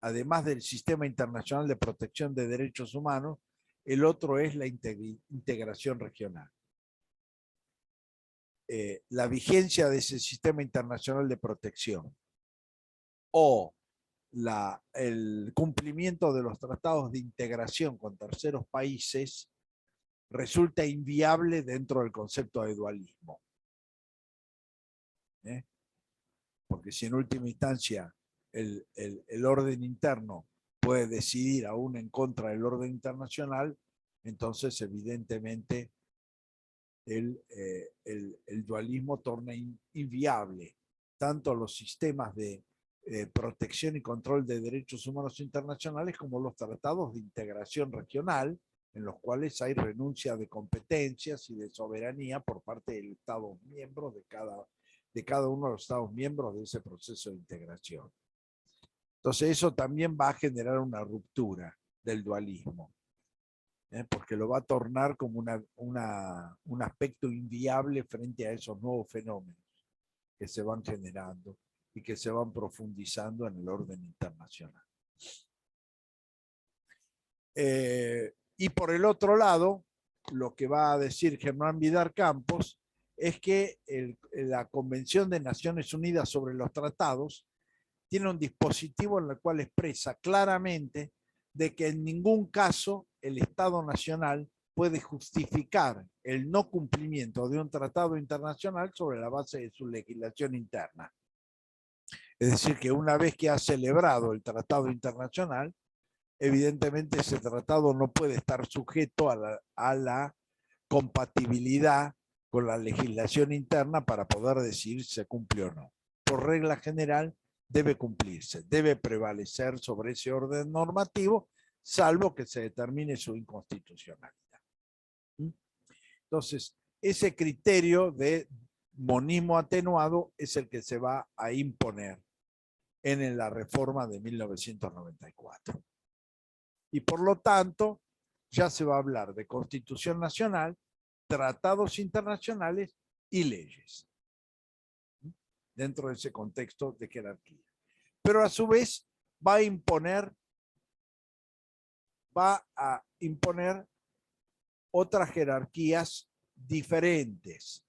Además del sistema internacional de protección de derechos humanos, el otro es la integración regional. La vigencia de ese sistema internacional de protección o el cumplimiento de los tratados de integración con terceros países resulta inviable dentro del concepto de dualismo. Porque si en última instancia el orden interno puede decidir aún en contra del orden internacional, entonces evidentemente el dualismo torna inviable tanto los sistemas de protección y control de derechos humanos internacionales como los tratados de integración regional en los cuales hay renuncia de competencias y de soberanía por parte del Estado miembro de cada uno de los Estados miembros de ese proceso de integración. Entonces eso también va a generar una ruptura del dualismo, porque lo va a tornar como un aspecto inviable frente a esos nuevos fenómenos que se van generando y que se van profundizando en el orden internacional. Y por el otro lado, lo que va a decir Germán Vidal Campos es que la Convención de Naciones Unidas sobre los Tratados tiene un dispositivo en el cual expresa claramente de que en ningún caso el Estado Nacional puede justificar el no cumplimiento de un tratado internacional sobre la base de su legislación interna. Es decir, que una vez que ha celebrado el tratado internacional, evidentemente ese tratado no puede estar sujeto a la compatibilidad con la legislación interna para poder decir si se cumple o no. Por regla general, debe cumplirse, debe prevalecer sobre ese orden normativo, salvo que se determine su inconstitucionalidad. Entonces, ese criterio de monismo atenuado es el que se va a imponer en la reforma de 1994. Y por lo tanto, ya se va a hablar de Constitución Nacional, tratados internacionales y leyes, dentro de ese contexto de jerarquía. Pero a su vez va a imponer otras jerarquías diferentes.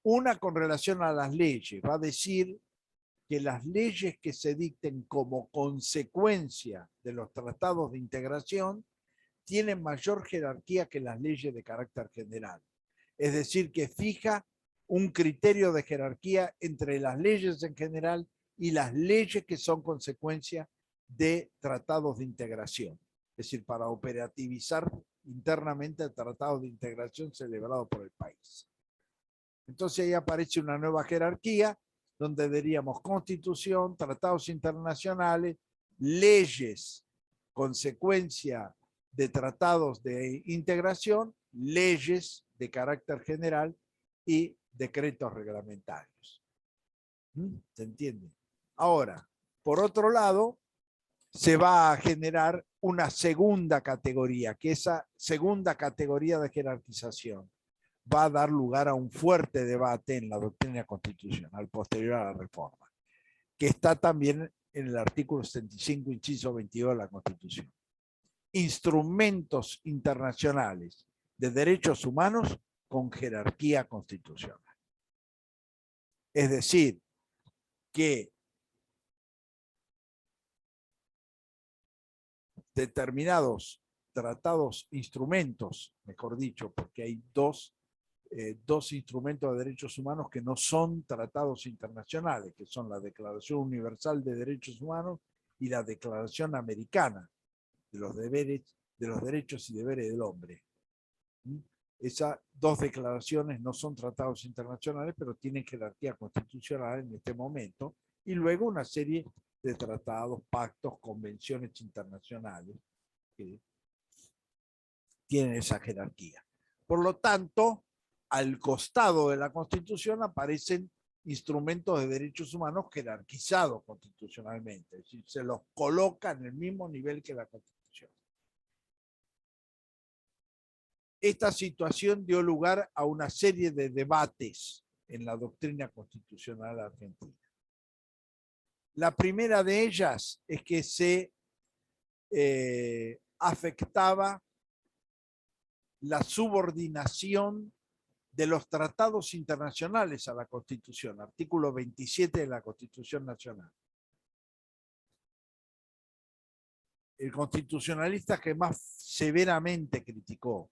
Una con relación a las leyes, va a decir que las leyes que se dicten como consecuencia de los tratados de integración tienen mayor jerarquía que las leyes de carácter general. Es decir, que fija un criterio de jerarquía entre las leyes en general y las leyes que son consecuencia de tratados de integración. Es decir, para operativizar internamente el tratado de integración celebrado por el país. Entonces ahí aparece una nueva jerarquía donde diríamos constitución, tratados internacionales, leyes, consecuencia de tratados de integración, leyes de carácter general y decretos reglamentarios. ¿Se entiende? Ahora, por otro lado, se va a generar una segunda categoría, que esa segunda categoría de jerarquización va a dar lugar a un fuerte debate en la doctrina constitucional posterior a la reforma, que está también en el artículo 75, inciso 22 de la Constitución. Instrumentos internacionales de derechos humanos con jerarquía constitucional. Es decir, que determinados tratados, instrumentos, mejor dicho, porque hay dos instrumentos de derechos humanos que no son tratados internacionales, que son la Declaración Universal de Derechos Humanos y la Declaración Americana de los Derechos y Deberes del Hombre. Esas dos declaraciones no son tratados internacionales, pero tienen jerarquía constitucional en este momento, y luego una serie de tratados, pactos, convenciones internacionales que tienen esa jerarquía. Por lo tanto, al costado de la Constitución aparecen instrumentos de derechos humanos jerarquizados constitucionalmente, es decir, se los coloca en el mismo nivel que la Constitución. Esta situación dio lugar a una serie de debates en la doctrina constitucional argentina. La primera de ellas es que se afectaba la subordinación de los tratados internacionales a la Constitución, artículo 27 de la Constitución Nacional. El constitucionalista que más severamente criticó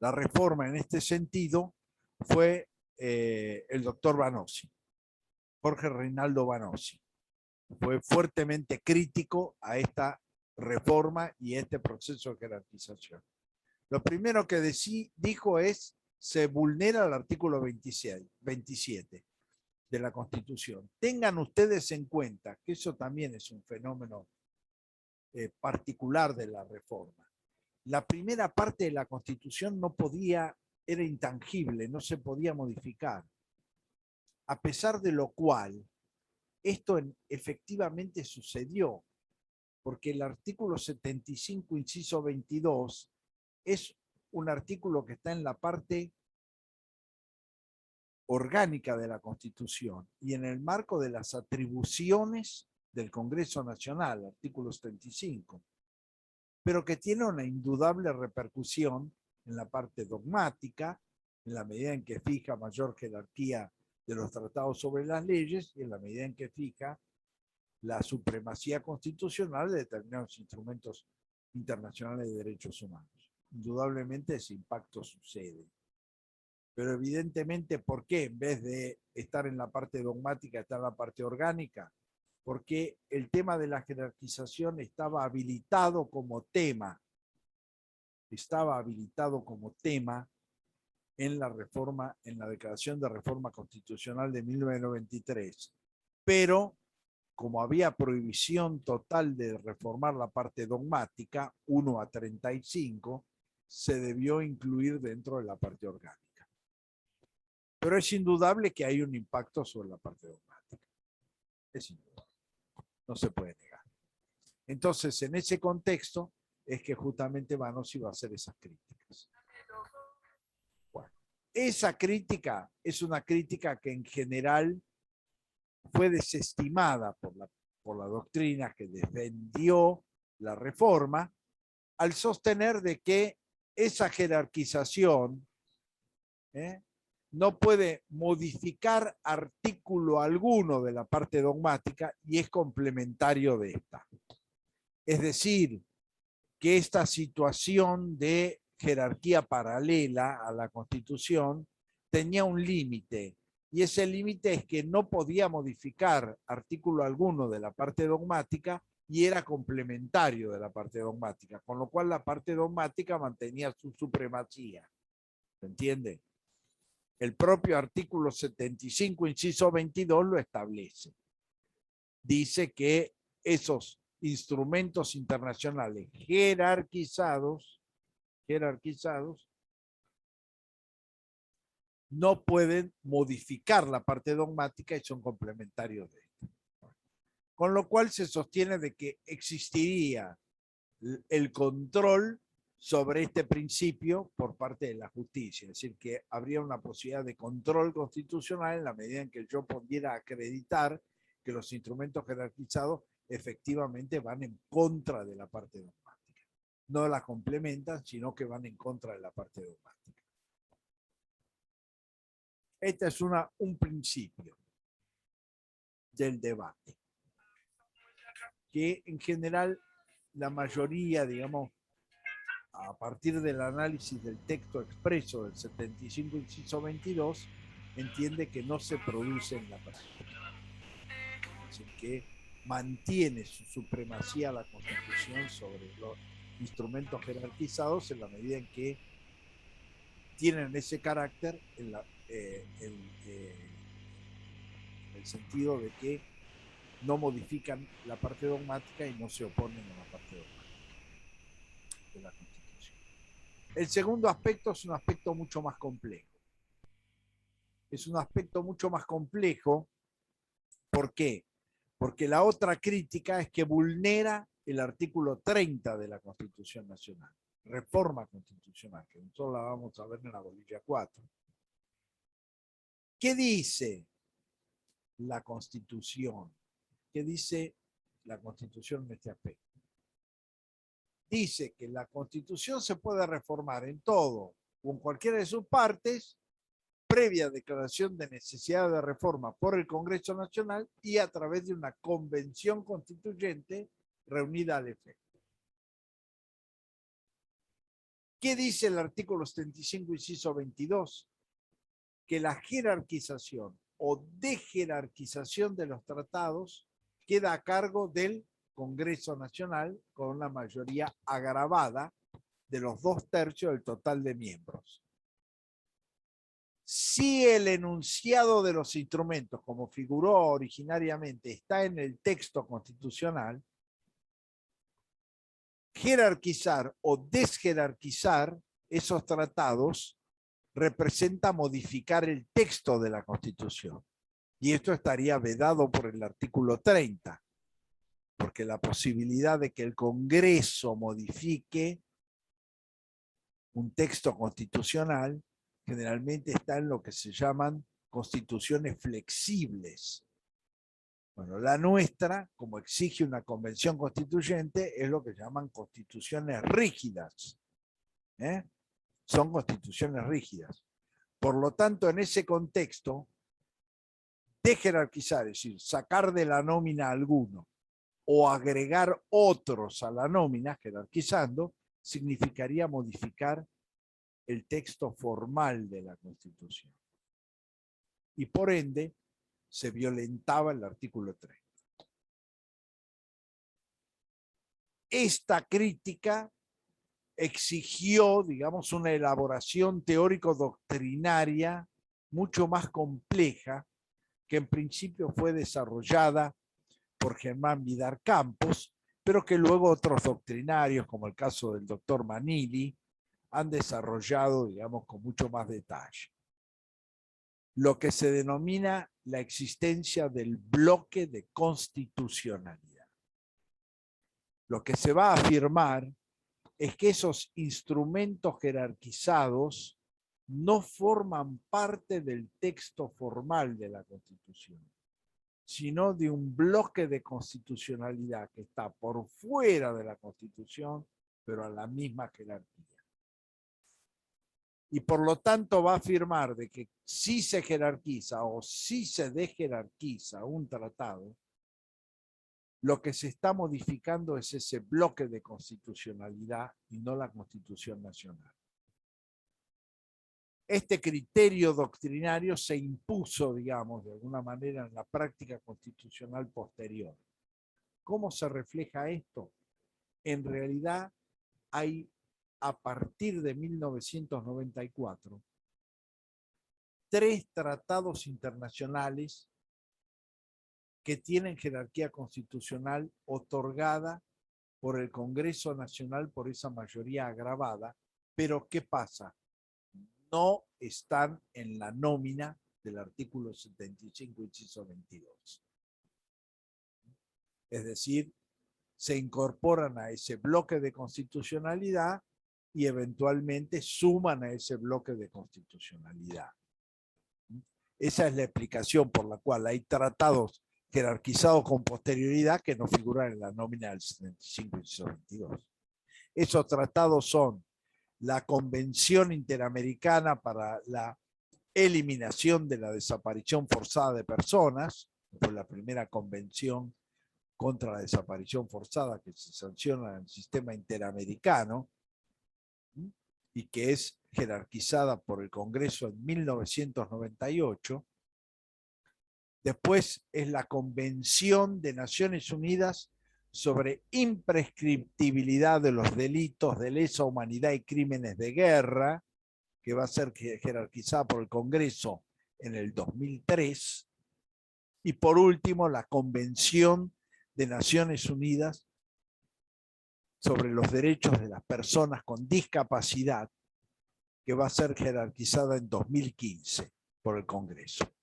la reforma en este sentido fue el doctor Vanossi, Jorge Reinaldo Vanossi. Fue fuertemente crítico a esta reforma y a este proceso de jerarquización. Lo primero que dijo es: se vulnera el artículo 27 de la Constitución. Tengan ustedes en cuenta que eso también es un fenómeno particular de la reforma. La primera parte de la Constitución no podía, era intangible, no se podía modificar. A pesar de lo cual, esto efectivamente sucedió, porque el artículo 75, inciso 22, es un artículo que está en la parte orgánica de la Constitución y en el marco de las atribuciones del Congreso Nacional, artículo 75, pero que tiene una indudable repercusión en la parte dogmática, en la medida en que fija mayor jerarquía de los tratados sobre las leyes y en la medida en que fija la supremacía constitucional de determinados instrumentos internacionales de derechos humanos. Indudablemente ese impacto sucede. Pero evidentemente, ¿por qué en vez de estar en la parte dogmática está en la parte orgánica? Porque el tema de la jerarquización estaba habilitado como tema. Estaba habilitado como tema en la reforma, en la Declaración de Reforma Constitucional de 1993. Pero como había prohibición total de reformar la parte dogmática, 1 a 35, se debió incluir dentro de la parte orgánica. Pero es indudable que hay un impacto sobre la parte dogmática. Es indudable. No se puede negar. Entonces, en ese contexto, es que justamente Vanossi va a hacer esas críticas. Bueno, esa crítica es una crítica que en general fue desestimada por la doctrina que defendió la reforma, al sostener de que esa jerarquización no puede modificar artículo alguno de la parte dogmática y es complementario de esta. Es decir, que esta situación de jerarquía paralela a la Constitución tenía un límite, y ese límite es que no podía modificar artículo alguno de la parte dogmática y era complementario de la parte dogmática, con lo cual la parte dogmática mantenía su supremacía. ¿Se entiende? El propio artículo 75, inciso 22, lo establece. Dice que esos instrumentos internacionales jerarquizados no pueden modificar la parte dogmática y son complementarios de esto. Con lo cual se sostiene de que existiría el control sobre este principio por parte de la justicia, es decir, que habría una posibilidad de control constitucional en la medida en que yo pudiera acreditar que los instrumentos jerarquizados efectivamente van en contra de la parte dogmática. No la complementan, sino que van en contra de la parte dogmática. Este es un principio del debate, que en general la mayoría, digamos, a partir del análisis del texto expreso del 75, inciso 22, entiende que no se produce en la práctica. Es decir, que mantiene su supremacía la Constitución sobre los instrumentos jerarquizados en la medida en que tienen ese carácter en el sentido de que no modifican la parte dogmática y no se oponen a la parte dogmática de la Constitución. El segundo aspecto es un aspecto mucho más complejo. Es un aspecto mucho más complejo. ¿Por qué? Porque la otra crítica es que vulnera el artículo 30 de la Constitución Nacional, reforma constitucional, que nosotros la vamos a ver en la bolilla 4. ¿Qué dice la Constitución? ¿Qué dice la Constitución en este aspecto? Dice que la Constitución se puede reformar en todo o en cualquiera de sus partes, previa declaración de necesidad de reforma por el Congreso Nacional y a través de una convención constituyente reunida al efecto. ¿Qué dice el artículo 75, inciso 22? Que la jerarquización o dejerarquización de los tratados queda a cargo del Congreso Nacional con una mayoría agravada de los 2/3 del total de miembros. Si el enunciado de los instrumentos, como figuró originariamente, está en el texto constitucional, jerarquizar o desjerarquizar esos tratados representa modificar el texto de la Constitución. Y esto estaría vedado por el artículo 30, porque la posibilidad de que el Congreso modifique un texto constitucional generalmente está en lo que se llaman constituciones flexibles. Bueno, la nuestra, como exige una convención constituyente, es lo que llaman constituciones rígidas. Son constituciones rígidas. Por lo tanto, en ese contexto, desjerarquizar, es decir, sacar de la nómina a alguno o agregar otros a la nómina, jerarquizando, significaría modificar el texto formal de la Constitución. Y por ende, se violentaba el artículo 30. Esta crítica exigió, digamos, una elaboración teórico-doctrinaria mucho más compleja, que en principio fue desarrollada por Germán Vidar Campos, pero que luego otros doctrinarios, como el caso del doctor Manili, han desarrollado, digamos, con mucho más detalle. Lo que se denomina la existencia del bloque de constitucionalidad. Lo que se va a afirmar es que esos instrumentos jerarquizados no forman parte del texto formal de la Constitución, sino de un bloque de constitucionalidad que está por fuera de la Constitución, pero a la misma jerarquía. Y por lo tanto va a afirmar de que si se jerarquiza o si se desjerarquiza un tratado, lo que se está modificando es ese bloque de constitucionalidad y no la Constitución Nacional. Este criterio doctrinario se impuso, digamos, de alguna manera en la práctica constitucional posterior. ¿Cómo se refleja esto? En realidad hay, a partir de 1994, 3 tratados internacionales que tienen jerarquía constitucional otorgada por el Congreso Nacional por esa mayoría agravada, pero ¿qué pasa? No están en la nómina del artículo 75, inciso 22. Es decir, se incorporan a ese bloque de constitucionalidad y eventualmente suman a ese bloque de constitucionalidad. Esa es la explicación por la cual hay tratados jerarquizados con posterioridad que no figuran en la nómina del 75 y 22. Esos tratados son la Convención Interamericana para la Eliminación de la Desaparición Forzada de Personas, fue la primera convención contra la desaparición forzada que se sanciona en el sistema interamericano y que es jerarquizada por el Congreso en 1998. Después es la Convención de Naciones Unidas sobre imprescriptibilidad de los delitos de lesa humanidad y crímenes de guerra, que va a ser jerarquizada por el Congreso en el 2003. Y por último, la Convención de Naciones Unidas sobre los derechos de las personas con discapacidad, que va a ser jerarquizada en 2015 por el Congreso.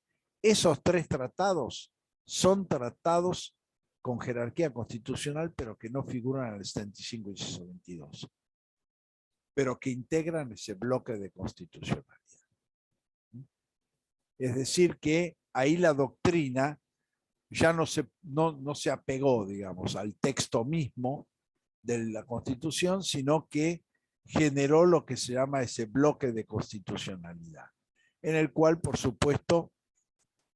Esos 3 tratados son tratados con jerarquía constitucional, pero que no figuran en el 75 y inciso 22, pero que integran ese bloque de constitucionalidad. Es decir, que ahí la doctrina ya no se apegó, digamos, al texto mismo de la Constitución, sino que generó lo que se llama ese bloque de constitucionalidad, en el cual, por supuesto,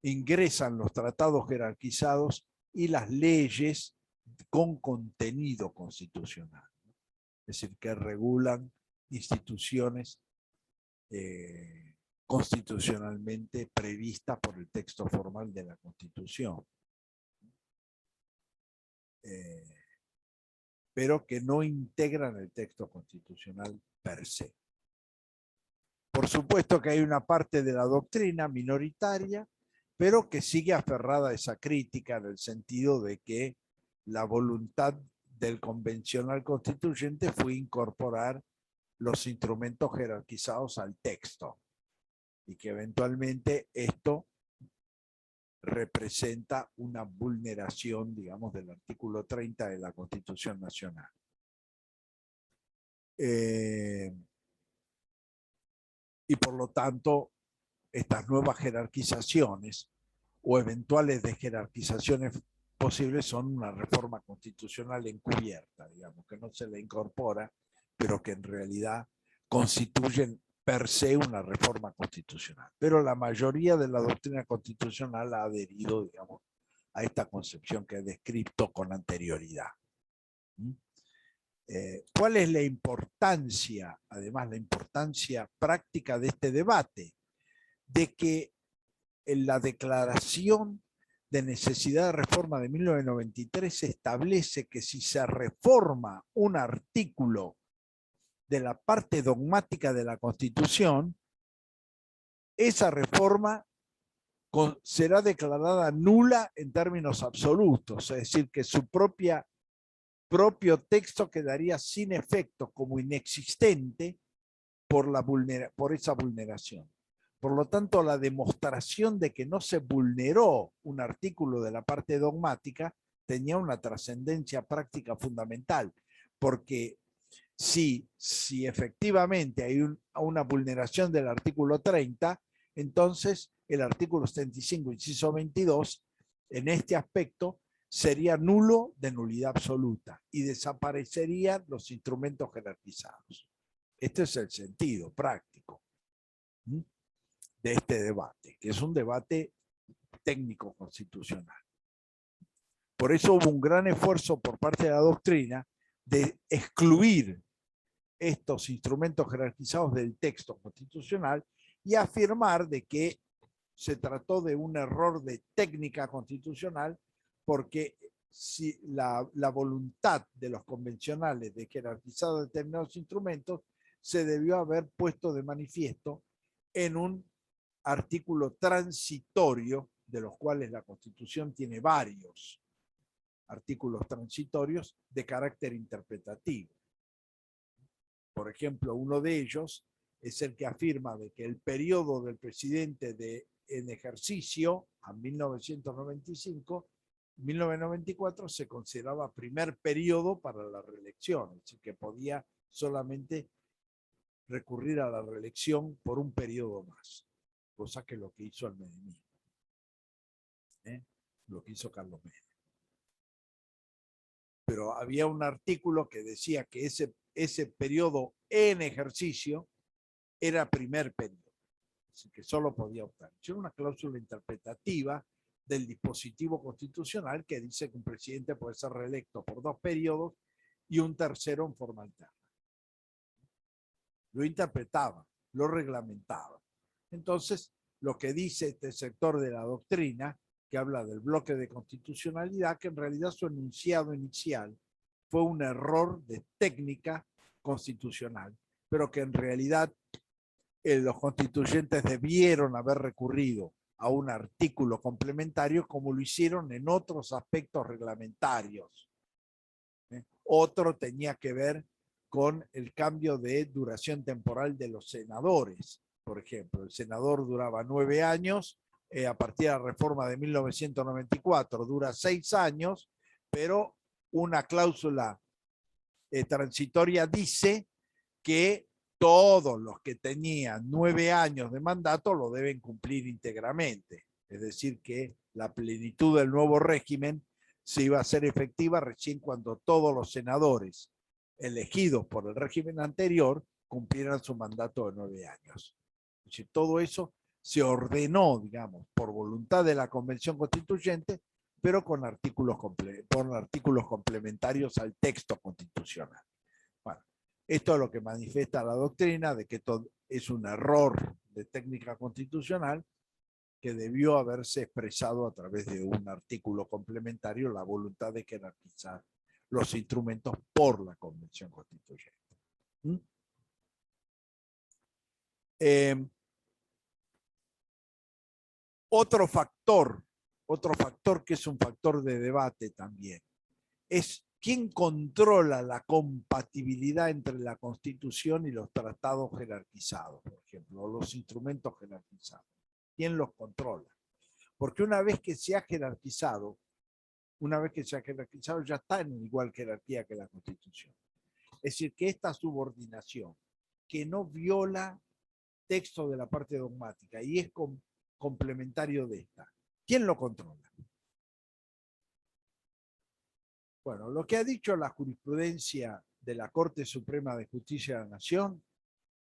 ingresan los tratados jerarquizados y las leyes con contenido constitucional, es decir, que regulan instituciones constitucionalmente previstas por el texto formal de la Constitución, pero que no integran el texto constitucional per se. Por supuesto que hay una parte de la doctrina minoritaria, pero que sigue aferrada a esa crítica en el sentido de que la voluntad del convencional constituyente fue incorporar los instrumentos jerarquizados al texto y que eventualmente esto representa una vulneración, digamos, del artículo 30 de la Constitución Nacional. Y por lo tanto, estas nuevas jerarquizaciones o eventuales desjerarquizaciones posibles son una reforma constitucional encubierta, digamos, que no se le incorpora, pero que en realidad constituyen per se una reforma constitucional. Pero la mayoría de la doctrina constitucional ha adherido, digamos, a esta concepción que he descrito con anterioridad. ¿Cuál es la importancia, además la importancia práctica de este debate? De que en la declaración de necesidad de reforma de 1993 se establece que si se reforma un artículo de la parte dogmática de la Constitución, esa reforma será declarada nula en términos absolutos, es decir, que su propio texto quedaría sin efecto, como inexistente, por esa vulneración. Por lo tanto, la demostración de que no se vulneró un artículo de la parte dogmática tenía una trascendencia práctica fundamental, porque si efectivamente hay una vulneración del artículo 30, entonces el artículo 75, inciso 22, en este aspecto, sería nulo de nulidad absoluta y desaparecerían los instrumentos jerarquizados. Este es el sentido práctico de este debate, que es un debate técnico constitucional. Por eso hubo un gran esfuerzo por parte de la doctrina de excluir estos instrumentos jerarquizados del texto constitucional y afirmar de que se trató de un error de técnica constitucional, porque si la voluntad de los convencionales de jerarquizar determinados instrumentos se debió haber puesto de manifiesto en un artículo transitorio, de los cuales la Constitución tiene varios artículos transitorios de carácter interpretativo. Por ejemplo, uno de ellos es el que afirma de que el periodo del presidente en ejercicio a 1994 se consideraba primer periodo para la reelección, es decir, que podía solamente recurrir a la reelección por un periodo más, cosa que lo que hizo el menemismo, lo que hizo Carlos Menem. Pero había un artículo que decía que ese periodo en ejercicio era primer periodo, así que solo podía optar. Era una cláusula interpretativa del dispositivo constitucional que dice que un presidente puede ser reelecto por 2 periodos y un tercero en forma alterna. Lo interpretaba, lo reglamentaba. Entonces, lo que dice este sector de la doctrina, que habla del bloque de constitucionalidad, que en realidad su enunciado inicial fue un error de técnica constitucional, pero que en realidad los constituyentes debieron haber recurrido a un artículo complementario como lo hicieron en otros aspectos reglamentarios. Otro tenía que ver con el cambio de duración temporal de los senadores. Por ejemplo, el senador duraba 9 años, a partir de la reforma de 1994 dura 6 años, pero una cláusula transitoria dice que todos los que tenían 9 años de mandato lo deben cumplir íntegramente. Es decir, que la plenitud del nuevo régimen se iba a hacer efectiva recién cuando todos los senadores elegidos por el régimen anterior cumplieran su mandato de 9 años. Es decir, todo eso se ordenó, digamos, por voluntad de la Convención Constituyente, pero con artículos complementarios al texto constitucional. Bueno, esto es lo que manifiesta la doctrina de que esto es un error de técnica constitucional que debió haberse expresado a través de un artículo complementario, la voluntad de jerarquizar los instrumentos por la Convención Constituyente. Otro factor que es un factor de debate también, es ¿Quién controla la compatibilidad entre la Constitución y los tratados jerarquizados, por ejemplo, o los instrumentos jerarquizados? ¿Quién los controla? Porque una vez que se ha jerarquizado, ya está en igual jerarquía que la Constitución. Es decir, que esta subordinación, que no viola texto de la parte dogmática y es complementario de esta, ¿quién lo controla? Bueno, lo que ha dicho la jurisprudencia de la Corte Suprema de Justicia de la Nación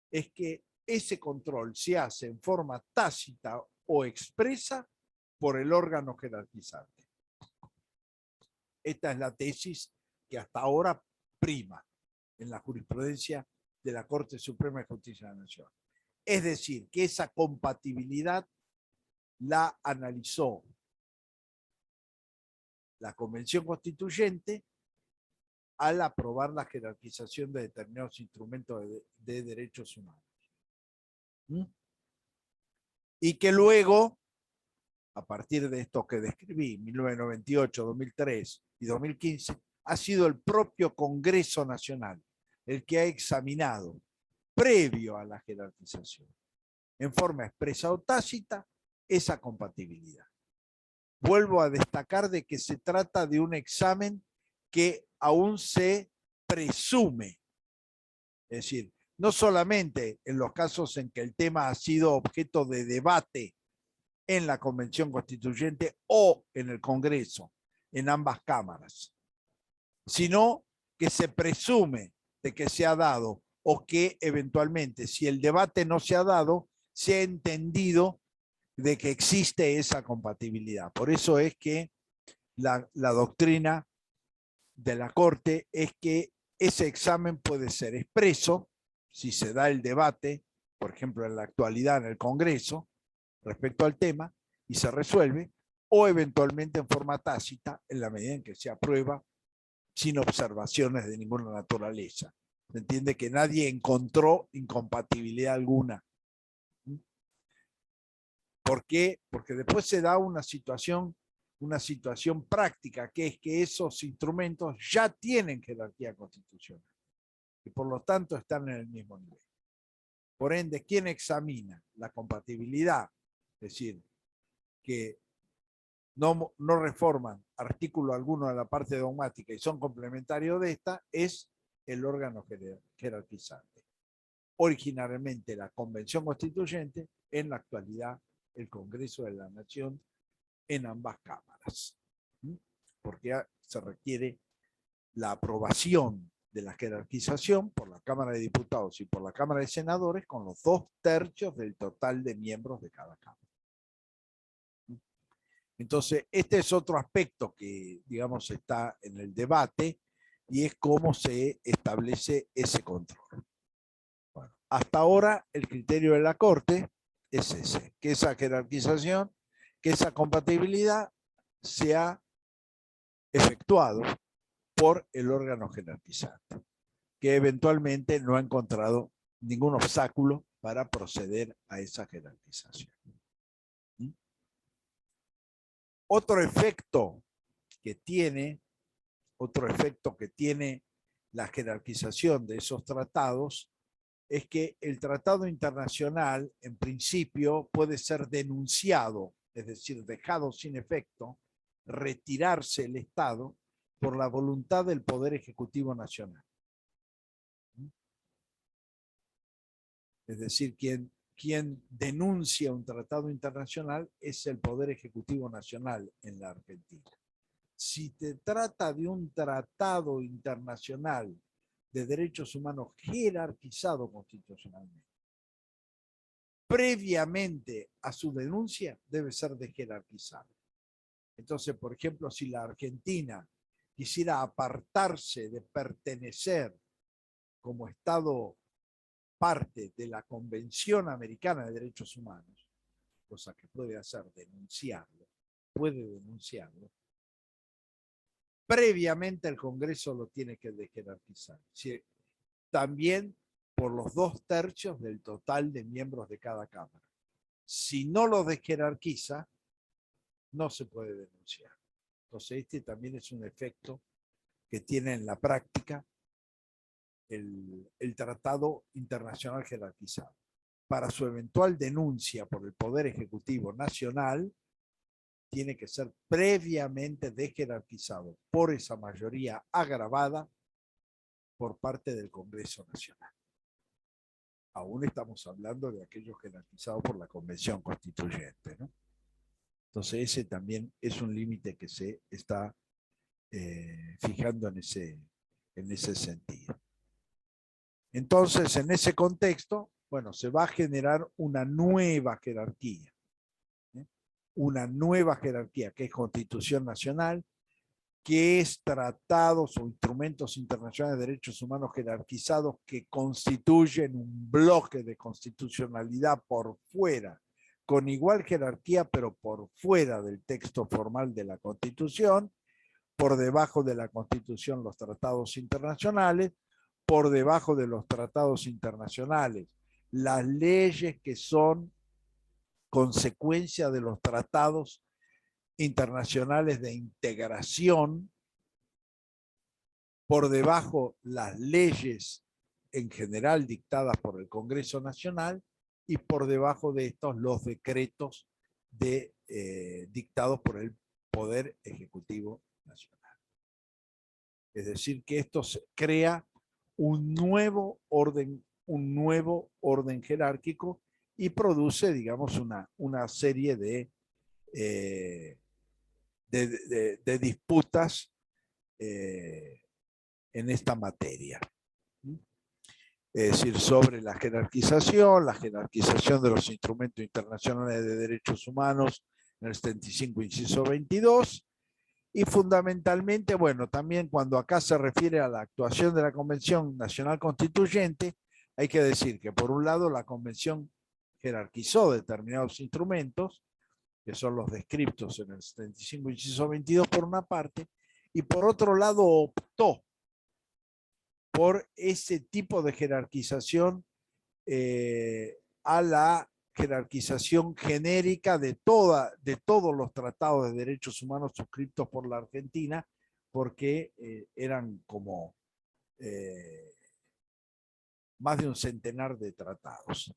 es que ese control se hace en forma tácita o expresa por el órgano jerarquizante. Esta es la tesis que hasta ahora prima en la jurisprudencia de la Corte Suprema de Justicia de la Nación. Es decir, que esa compatibilidad la analizó la Convención Constituyente al aprobar la jerarquización de determinados instrumentos de derechos humanos. Y que luego, a partir de esto que describí, 1998, 2003 y 2015, ha sido el propio Congreso Nacional el que ha examinado, previo a la jerarquización, en forma expresa o tácita, esa compatibilidad. Vuelvo a destacar de que se trata de un examen que aún se presume. Es decir, no solamente en los casos en que el tema ha sido objeto de debate en la Convención Constituyente o en el Congreso, en ambas cámaras, sino que se presume de que se ha dado o que eventualmente, si el debate no se ha dado, se ha entendido de que existe esa compatibilidad. Por eso es que la doctrina de la Corte es que ese examen puede ser expreso, si se da el debate, por ejemplo, en la actualidad en el Congreso, respecto al tema, y se resuelve, o eventualmente en forma tácita, en la medida en que se aprueba sin observaciones de ninguna naturaleza. Se entiende que nadie encontró incompatibilidad alguna. ¿Por qué? Porque después se da una situación práctica, que es que esos instrumentos ya tienen jerarquía constitucional y por lo tanto están en el mismo nivel. Por ende, ¿quién examina la compatibilidad? Es decir, que no reforman artículo alguno de la parte dogmática y son complementarios de esta, es el órgano jerarquizante. Originariamente la Convención Constituyente, en la actualidad el Congreso de la Nación en ambas cámaras. Porque se requiere la aprobación de la jerarquización por la Cámara de Diputados y por la Cámara de Senadores con los 2/3 del total de miembros de cada Cámara. Entonces, este es otro aspecto que, digamos, está en el debate y es cómo se establece ese control. Bueno, hasta ahora el criterio de la Corte es ese, que esa jerarquización, que esa compatibilidad se ha efectuado por el órgano jerarquizante, que eventualmente no ha encontrado ningún obstáculo para proceder a esa jerarquización. Otro efecto que tiene la jerarquización de esos tratados es que el tratado internacional, en principio, puede ser denunciado, es decir, dejado sin efecto, retirarse el Estado por la voluntad del Poder Ejecutivo Nacional. Es decir, quien denuncia un tratado internacional es el Poder Ejecutivo Nacional en la Argentina. Si te trata de un tratado internacional de derechos humanos jerarquizado constitucionalmente, previamente a su denuncia debe ser desjerarquizado. Entonces, por ejemplo, si la Argentina quisiera apartarse de pertenecer como Estado parte de la Convención Americana de Derechos Humanos, cosa que puede hacer, puede denunciarlo, previamente el Congreso lo tiene que desjerarquizar. También por los 2/3 del total de miembros de cada Cámara. Si no lo desjerarquiza, no se puede denunciar. Entonces este también es un efecto que tiene en la práctica el tratado internacional jerarquizado. Para su eventual denuncia por el Poder Ejecutivo Nacional, tiene que ser previamente desjerarquizado por esa mayoría agravada por parte del Congreso Nacional. Aún estamos hablando de aquellos jerarquizados por la Convención Constituyente, ¿no? Entonces ese también es un límite que se está fijando en ese sentido. Entonces, en ese contexto, bueno, se va a generar una nueva jerarquía. Una nueva jerarquía que es Constitución Nacional, que es tratados o instrumentos internacionales de derechos humanos jerarquizados que constituyen un bloque de constitucionalidad por fuera, con igual jerarquía, pero por fuera del texto formal de la Constitución, por debajo de la Constitución los tratados internacionales, por debajo de los tratados internacionales las leyes que son consecuencia de los tratados internacionales de integración, por debajo las leyes en general dictadas por el Congreso Nacional y por debajo de estos los decretos dictados por el Poder Ejecutivo Nacional. Es decir, que esto crea un nuevo orden jerárquico y produce, digamos, una serie de disputas en esta materia. Es decir, sobre la jerarquización de los instrumentos internacionales de derechos humanos en el 75, inciso 22, y fundamentalmente, bueno, también cuando acá se refiere a la actuación de la Convención Nacional Constituyente, hay que decir que por un lado la Convención jerarquizó determinados instrumentos, que son los descriptos en el 75, inciso 22 por una parte, y por otro lado optó por ese tipo de jerarquización a la jerarquización genérica de todos los tratados de derechos humanos suscritos por la Argentina, porque eran como más de un centenar de tratados.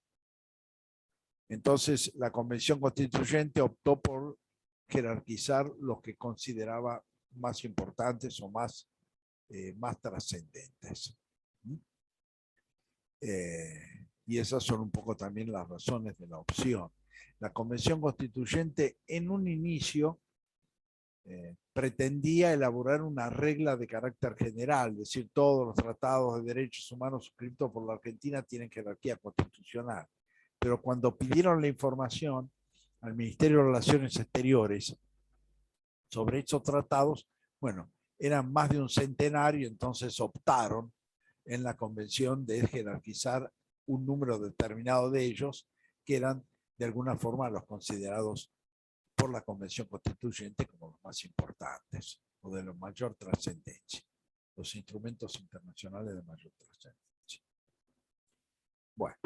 Entonces, la Convención Constituyente optó por jerarquizar los que consideraba más importantes o más trascendentes. Y esas son un poco también las razones de la opción. La Convención Constituyente en un inicio pretendía elaborar una regla de carácter general, es decir, todos los tratados de derechos humanos suscritos por la Argentina tienen jerarquía constitucional. Pero cuando pidieron la información al Ministerio de Relaciones Exteriores sobre esos tratados, bueno, eran más de un centenario, entonces optaron en la convención de jerarquizar un número determinado de ellos, que eran de alguna forma los considerados por la Convención Constituyente como los más importantes o de los mayor trascendencia, los instrumentos internacionales de mayor trascendencia. Bueno.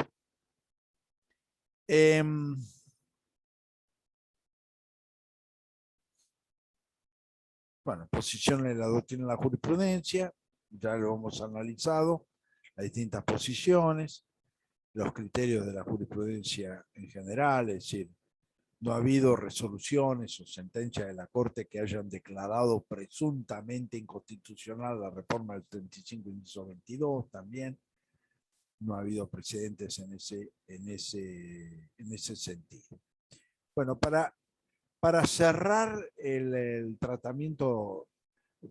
Bueno, posiciones de la doctrina de la jurisprudencia, ya lo hemos analizado, las distintas posiciones, los criterios de la jurisprudencia en general, es decir, no ha habido resoluciones o sentencias de la Corte que hayan declarado presuntamente inconstitucional la reforma del 35, inciso 22 también. No ha habido precedentes en ese sentido. Bueno, para cerrar el tratamiento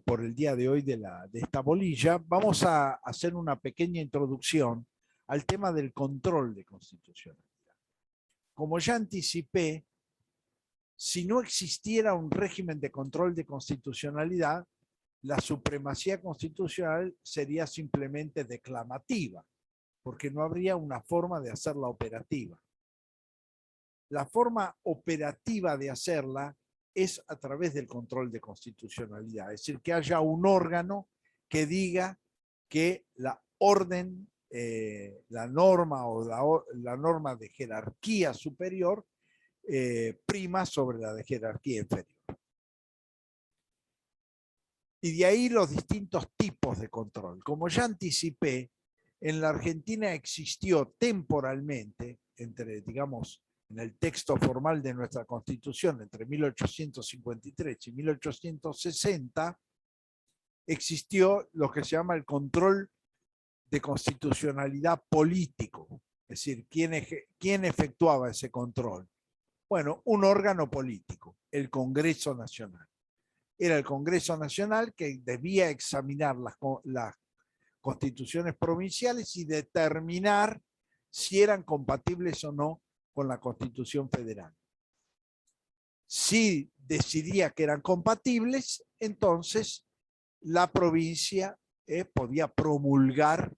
por el día de hoy de esta bolilla, vamos a hacer una pequeña introducción al tema del control de constitucionalidad. Como ya anticipé, si no existiera un régimen de control de constitucionalidad, la supremacía constitucional sería simplemente declamativa, porque no habría una forma de hacerla operativa. La forma operativa de hacerla es a través del control de constitucionalidad, es decir, que haya un órgano que diga que la orden, la norma o la norma de jerarquía superior prima sobre la de jerarquía inferior. Y de ahí los distintos tipos de control. Como ya anticipé, en la Argentina existió temporalmente, entre, digamos, en el texto formal de nuestra Constitución, entre 1853 y 1860, existió lo que se llama el control de constitucionalidad político. Es decir, ¿quién efectuaba ese control? Bueno, un órgano político, el Congreso Nacional. Era el Congreso Nacional que debía examinar las constituciones provinciales y determinar si eran compatibles o no con la Constitución Federal. Si decidía que eran compatibles, entonces la provincia podía promulgar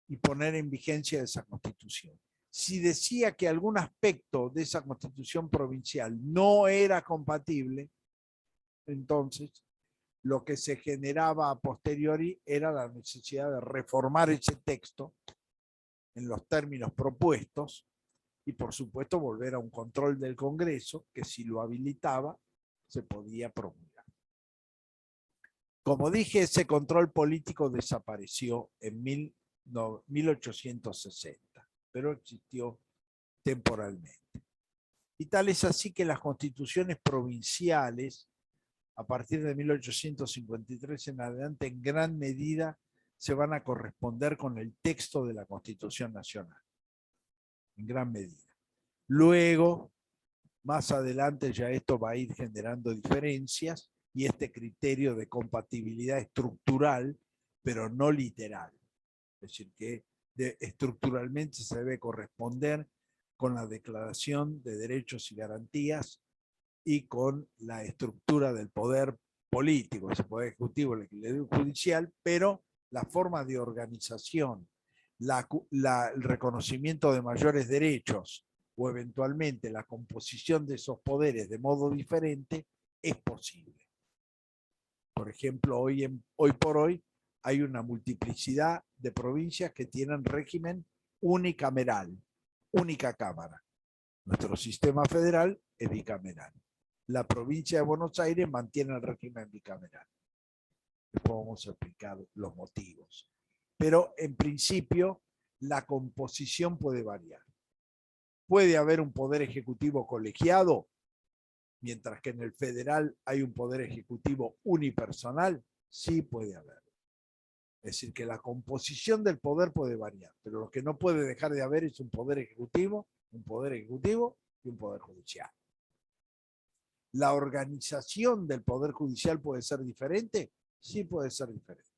y poner en vigencia esa Constitución. Si decía que algún aspecto de esa Constitución provincial no era compatible, entonces lo que se generaba a posteriori era la necesidad de reformar ese texto en los términos propuestos y, por supuesto, volver a un control del Congreso que, si lo habilitaba, se podía promulgar. Como dije, ese control político desapareció en 1860, pero existió temporalmente. Y tal es así que las constituciones provinciales, a partir de 1853 en adelante, en gran medida se van a corresponder con el texto de la Constitución Nacional, en gran medida. Luego, más adelante, ya esto va a ir generando diferencias y este criterio de compatibilidad estructural, pero no literal. Es decir, que estructuralmente se debe corresponder con la Declaración de Derechos y Garantías y con la estructura del poder político, ese poder ejecutivo, el legislativo judicial, pero la forma de organización, el reconocimiento de mayores derechos o eventualmente la composición de esos poderes de modo diferente es posible. Por ejemplo, hoy por hoy hay una multiplicidad de provincias que tienen régimen unicameral, única cámara. Nuestro sistema federal es bicameral. La provincia de Buenos Aires mantiene el régimen bicameral. Después vamos a explicar los motivos. Pero en principio la composición puede variar. Puede haber un poder ejecutivo colegiado, mientras que en el federal hay un poder ejecutivo unipersonal. Sí puede haber. Es decir, que la composición del poder puede variar, pero lo que no puede dejar de haber es un poder ejecutivo y un poder judicial. ¿La organización del Poder Judicial puede ser diferente? Sí puede ser diferente.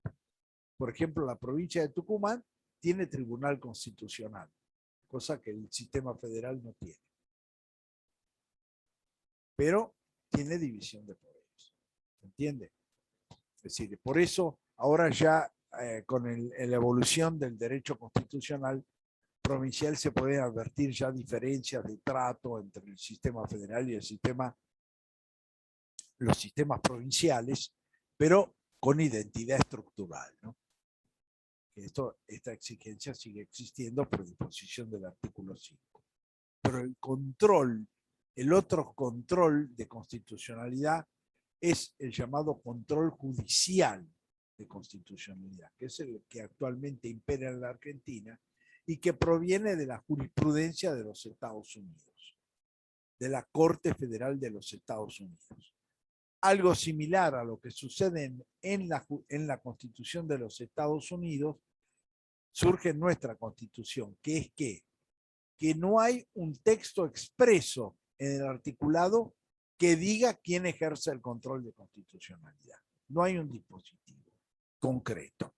Por ejemplo, la provincia de Tucumán tiene tribunal constitucional, cosa que el sistema federal no tiene. Pero tiene división de poderes. ¿Entiende? Es decir, por eso ahora ya con la evolución del derecho constitucional provincial se pueden advertir ya diferencias de trato entre el sistema federal y los sistemas provinciales, pero con identidad estructural, ¿no? Esta exigencia sigue existiendo por disposición del artículo 5. Pero el otro control de constitucionalidad es el llamado control judicial de constitucionalidad, que es el que actualmente impera en la Argentina y que proviene de la jurisprudencia de los Estados Unidos, de la Corte Federal de los Estados Unidos. Algo similar a lo que sucede en la Constitución de los Estados Unidos surge en nuestra Constitución, que es que no hay un texto expreso en el articulado que diga quién ejerce el control de constitucionalidad. No hay un dispositivo concreto.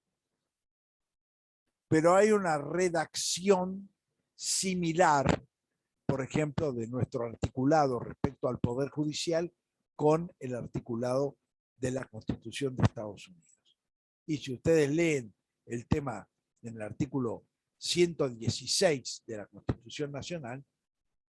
Pero hay una redacción similar, por ejemplo, de nuestro articulado respecto al Poder Judicial con el articulado de la Constitución de Estados Unidos. Y si ustedes leen el tema en el artículo 116 de la Constitución Nacional,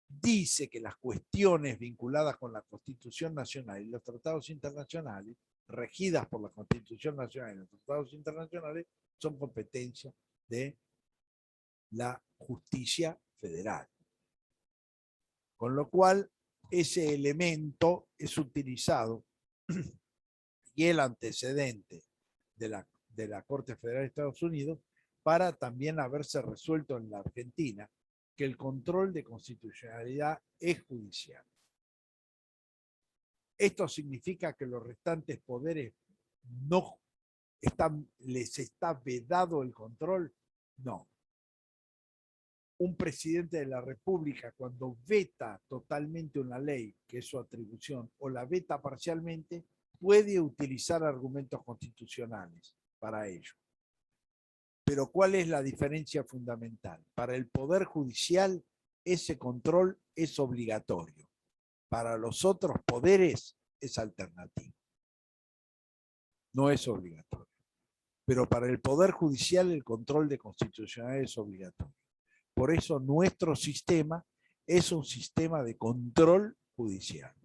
dice que las cuestiones vinculadas con la Constitución Nacional y los tratados internacionales, regidas por la Constitución Nacional y los tratados internacionales, son competencia de la justicia federal. Con lo cual, ese elemento es utilizado y el antecedente de la Corte Federal de Estados Unidos, para también haberse resuelto en la Argentina que el control de constitucionalidad es judicial. ¿Esto significa que los restantes poderes no les está vedado el control? No. Un presidente de la República, cuando veta totalmente una ley, que es su atribución, o la veta parcialmente, puede utilizar argumentos constitucionales para ello. Pero ¿cuál es la diferencia fundamental? Para el Poder Judicial, ese control es obligatorio. Para los otros poderes es alternativo. No es obligatorio. Pero para el Poder Judicial el control de constitucionalidad es obligatorio. Por eso nuestro sistema es un sistema de control judicial.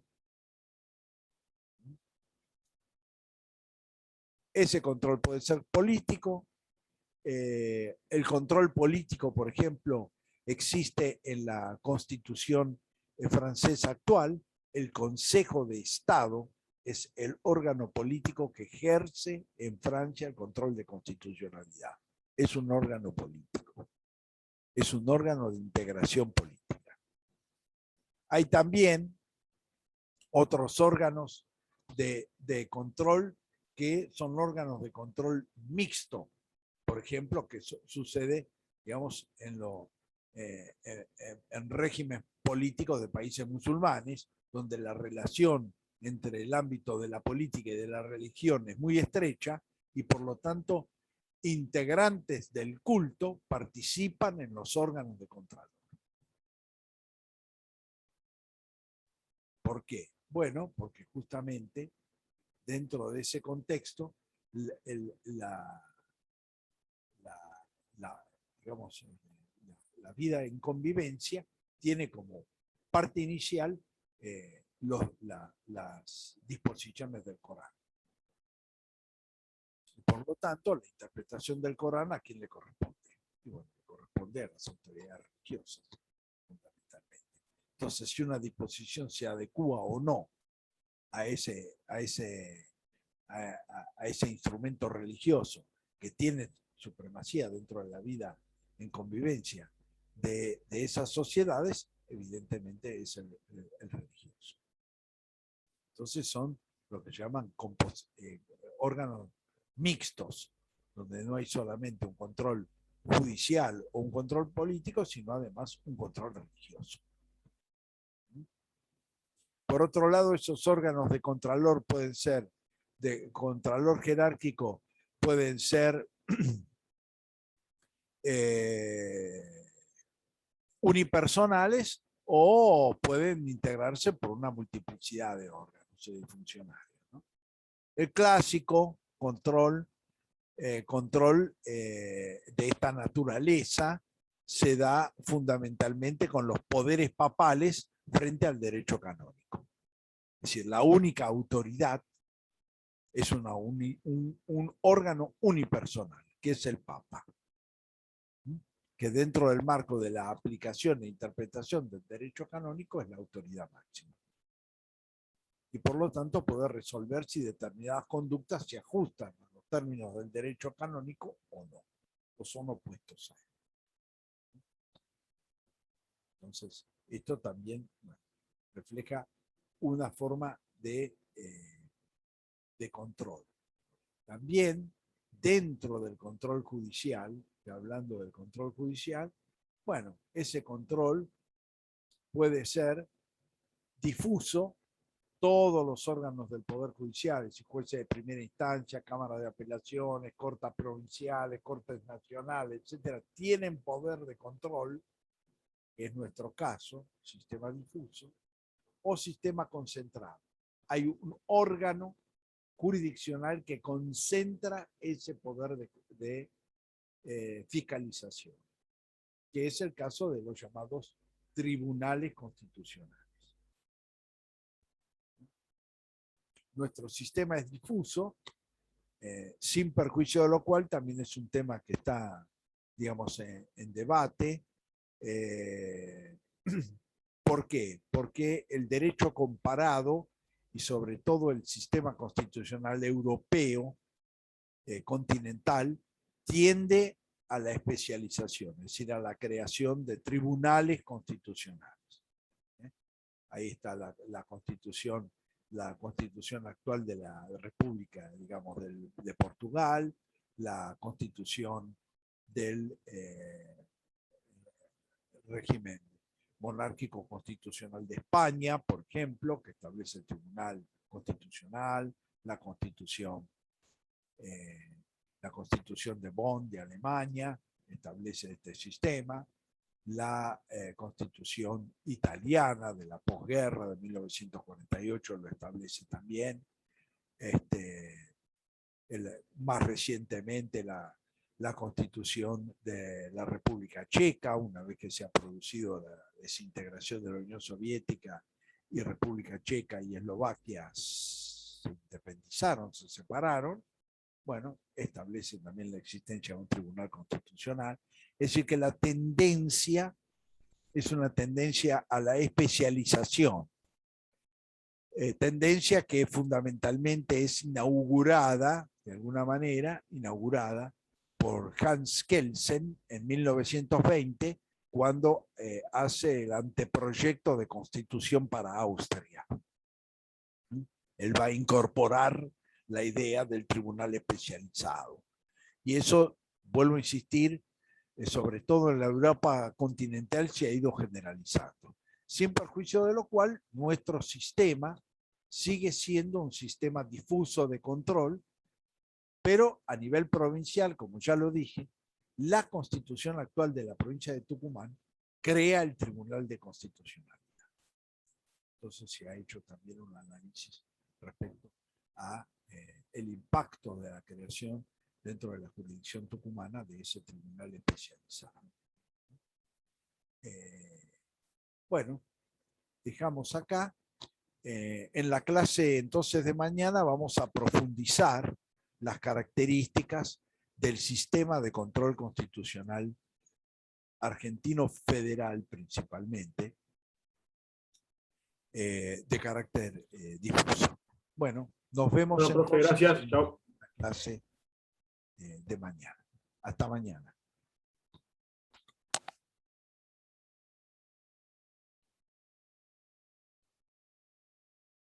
Ese control puede ser político. El control político, por ejemplo, existe en la Constitución francesa actual. El Consejo de Estado es el órgano político que ejerce en Francia el control de constitucionalidad. Es un órgano político. Es un órgano de integración política. Hay también otros órganos de control que son órganos de control mixto. Por ejemplo, que sucede, digamos, en regímenes políticos de países musulmanes, donde la relación entre el ámbito de la política y de la religión es muy estrecha y por lo tanto integrantes del culto participan en los órganos de control. ¿Por qué? Bueno, porque justamente dentro de ese contexto digamos, la vida en convivencia tiene como parte inicial las disposiciones del Corán. Por lo tanto, la interpretación del Corán, ¿a quién le corresponde? Y bueno, le corresponde a las autoridades religiosas, fundamentalmente. Entonces, si una disposición se adecua o no a ese instrumento religioso que tiene supremacía dentro de la vida en convivencia de esas sociedades, evidentemente es el religioso. Entonces son lo que llaman órganos mixtos, donde no hay solamente un control judicial o un control político, sino además un control religioso. Por otro lado, esos órganos de contralor pueden ser, de contralor jerárquico, pueden ser unipersonales o pueden integrarse por una multiplicidad de órganos y de funcionarios, ¿no? El clásico control de esta naturaleza se da fundamentalmente con los poderes papales frente al derecho canónico. Es decir, la única autoridad es un órgano unipersonal, que es el Papa, que dentro del marco de la aplicación e interpretación del derecho canónico es la autoridad máxima. Y por lo tanto puede resolver si determinadas conductas se ajustan a los términos del derecho canónico o no, o son opuestos a él. Entonces, esto también refleja una forma de control. También dentro del control judicial, hablando del control judicial, bueno, ese control puede ser difuso. Todos los órganos del Poder Judicial, jueces de primera instancia, Cámara de Apelaciones, Cortes provinciales, Cortes nacionales, etcétera, tienen poder de control, que es nuestro caso, sistema difuso, o sistema concentrado. Hay un órgano jurisdiccional que concentra ese poder de fiscalización, que es el caso de los llamados tribunales constitucionales. Nuestro sistema es difuso, sin perjuicio de lo cual también es un tema que está, digamos, en debate. ¿Por qué? Porque el derecho comparado y sobre todo el sistema constitucional europeo continental tiende a la especialización, es decir, a la creación de tribunales constitucionales. Ahí está la constitución actual de la República, digamos, de Portugal, la constitución del régimen monárquico constitucional de España, por ejemplo, que establece el Tribunal Constitucional, la Constitución de Bonn de Alemania establece este sistema, la Constitución italiana de la posguerra de 1948 lo establece también, más recientemente la Constitución de la República Checa, una vez que se ha producido la desintegración de la Unión Soviética y República Checa y Eslovaquia se independizaron, se separaron, bueno, establece también la existencia de un tribunal constitucional. Es decir, que la tendencia es una tendencia a la especialización, tendencia que fundamentalmente es inaugurada, de alguna manera, inaugurada por Hans Kelsen en 1920, cuando hace el anteproyecto de constitución para Austria. Él va a incorporar la idea del tribunal especializado. Y eso, vuelvo a insistir, sobre todo en la Europa continental se ha ido generalizando, sin perjuicio de lo cual nuestro sistema sigue siendo un sistema difuso de control, pero a nivel provincial, como ya lo dije, la constitución actual de la provincia de Tucumán crea el Tribunal de Constitucionalidad. Entonces se ha hecho también un análisis respecto a el impacto de la creación dentro de la jurisdicción tucumana de ese tribunal especializado. Bueno, dejamos acá. En la clase entonces de mañana vamos a profundizar las características del sistema de control constitucional argentino federal principalmente, de carácter difuso. Bueno, nos vemos profe, gracias. Chao. en la clase de mañana. Hasta mañana.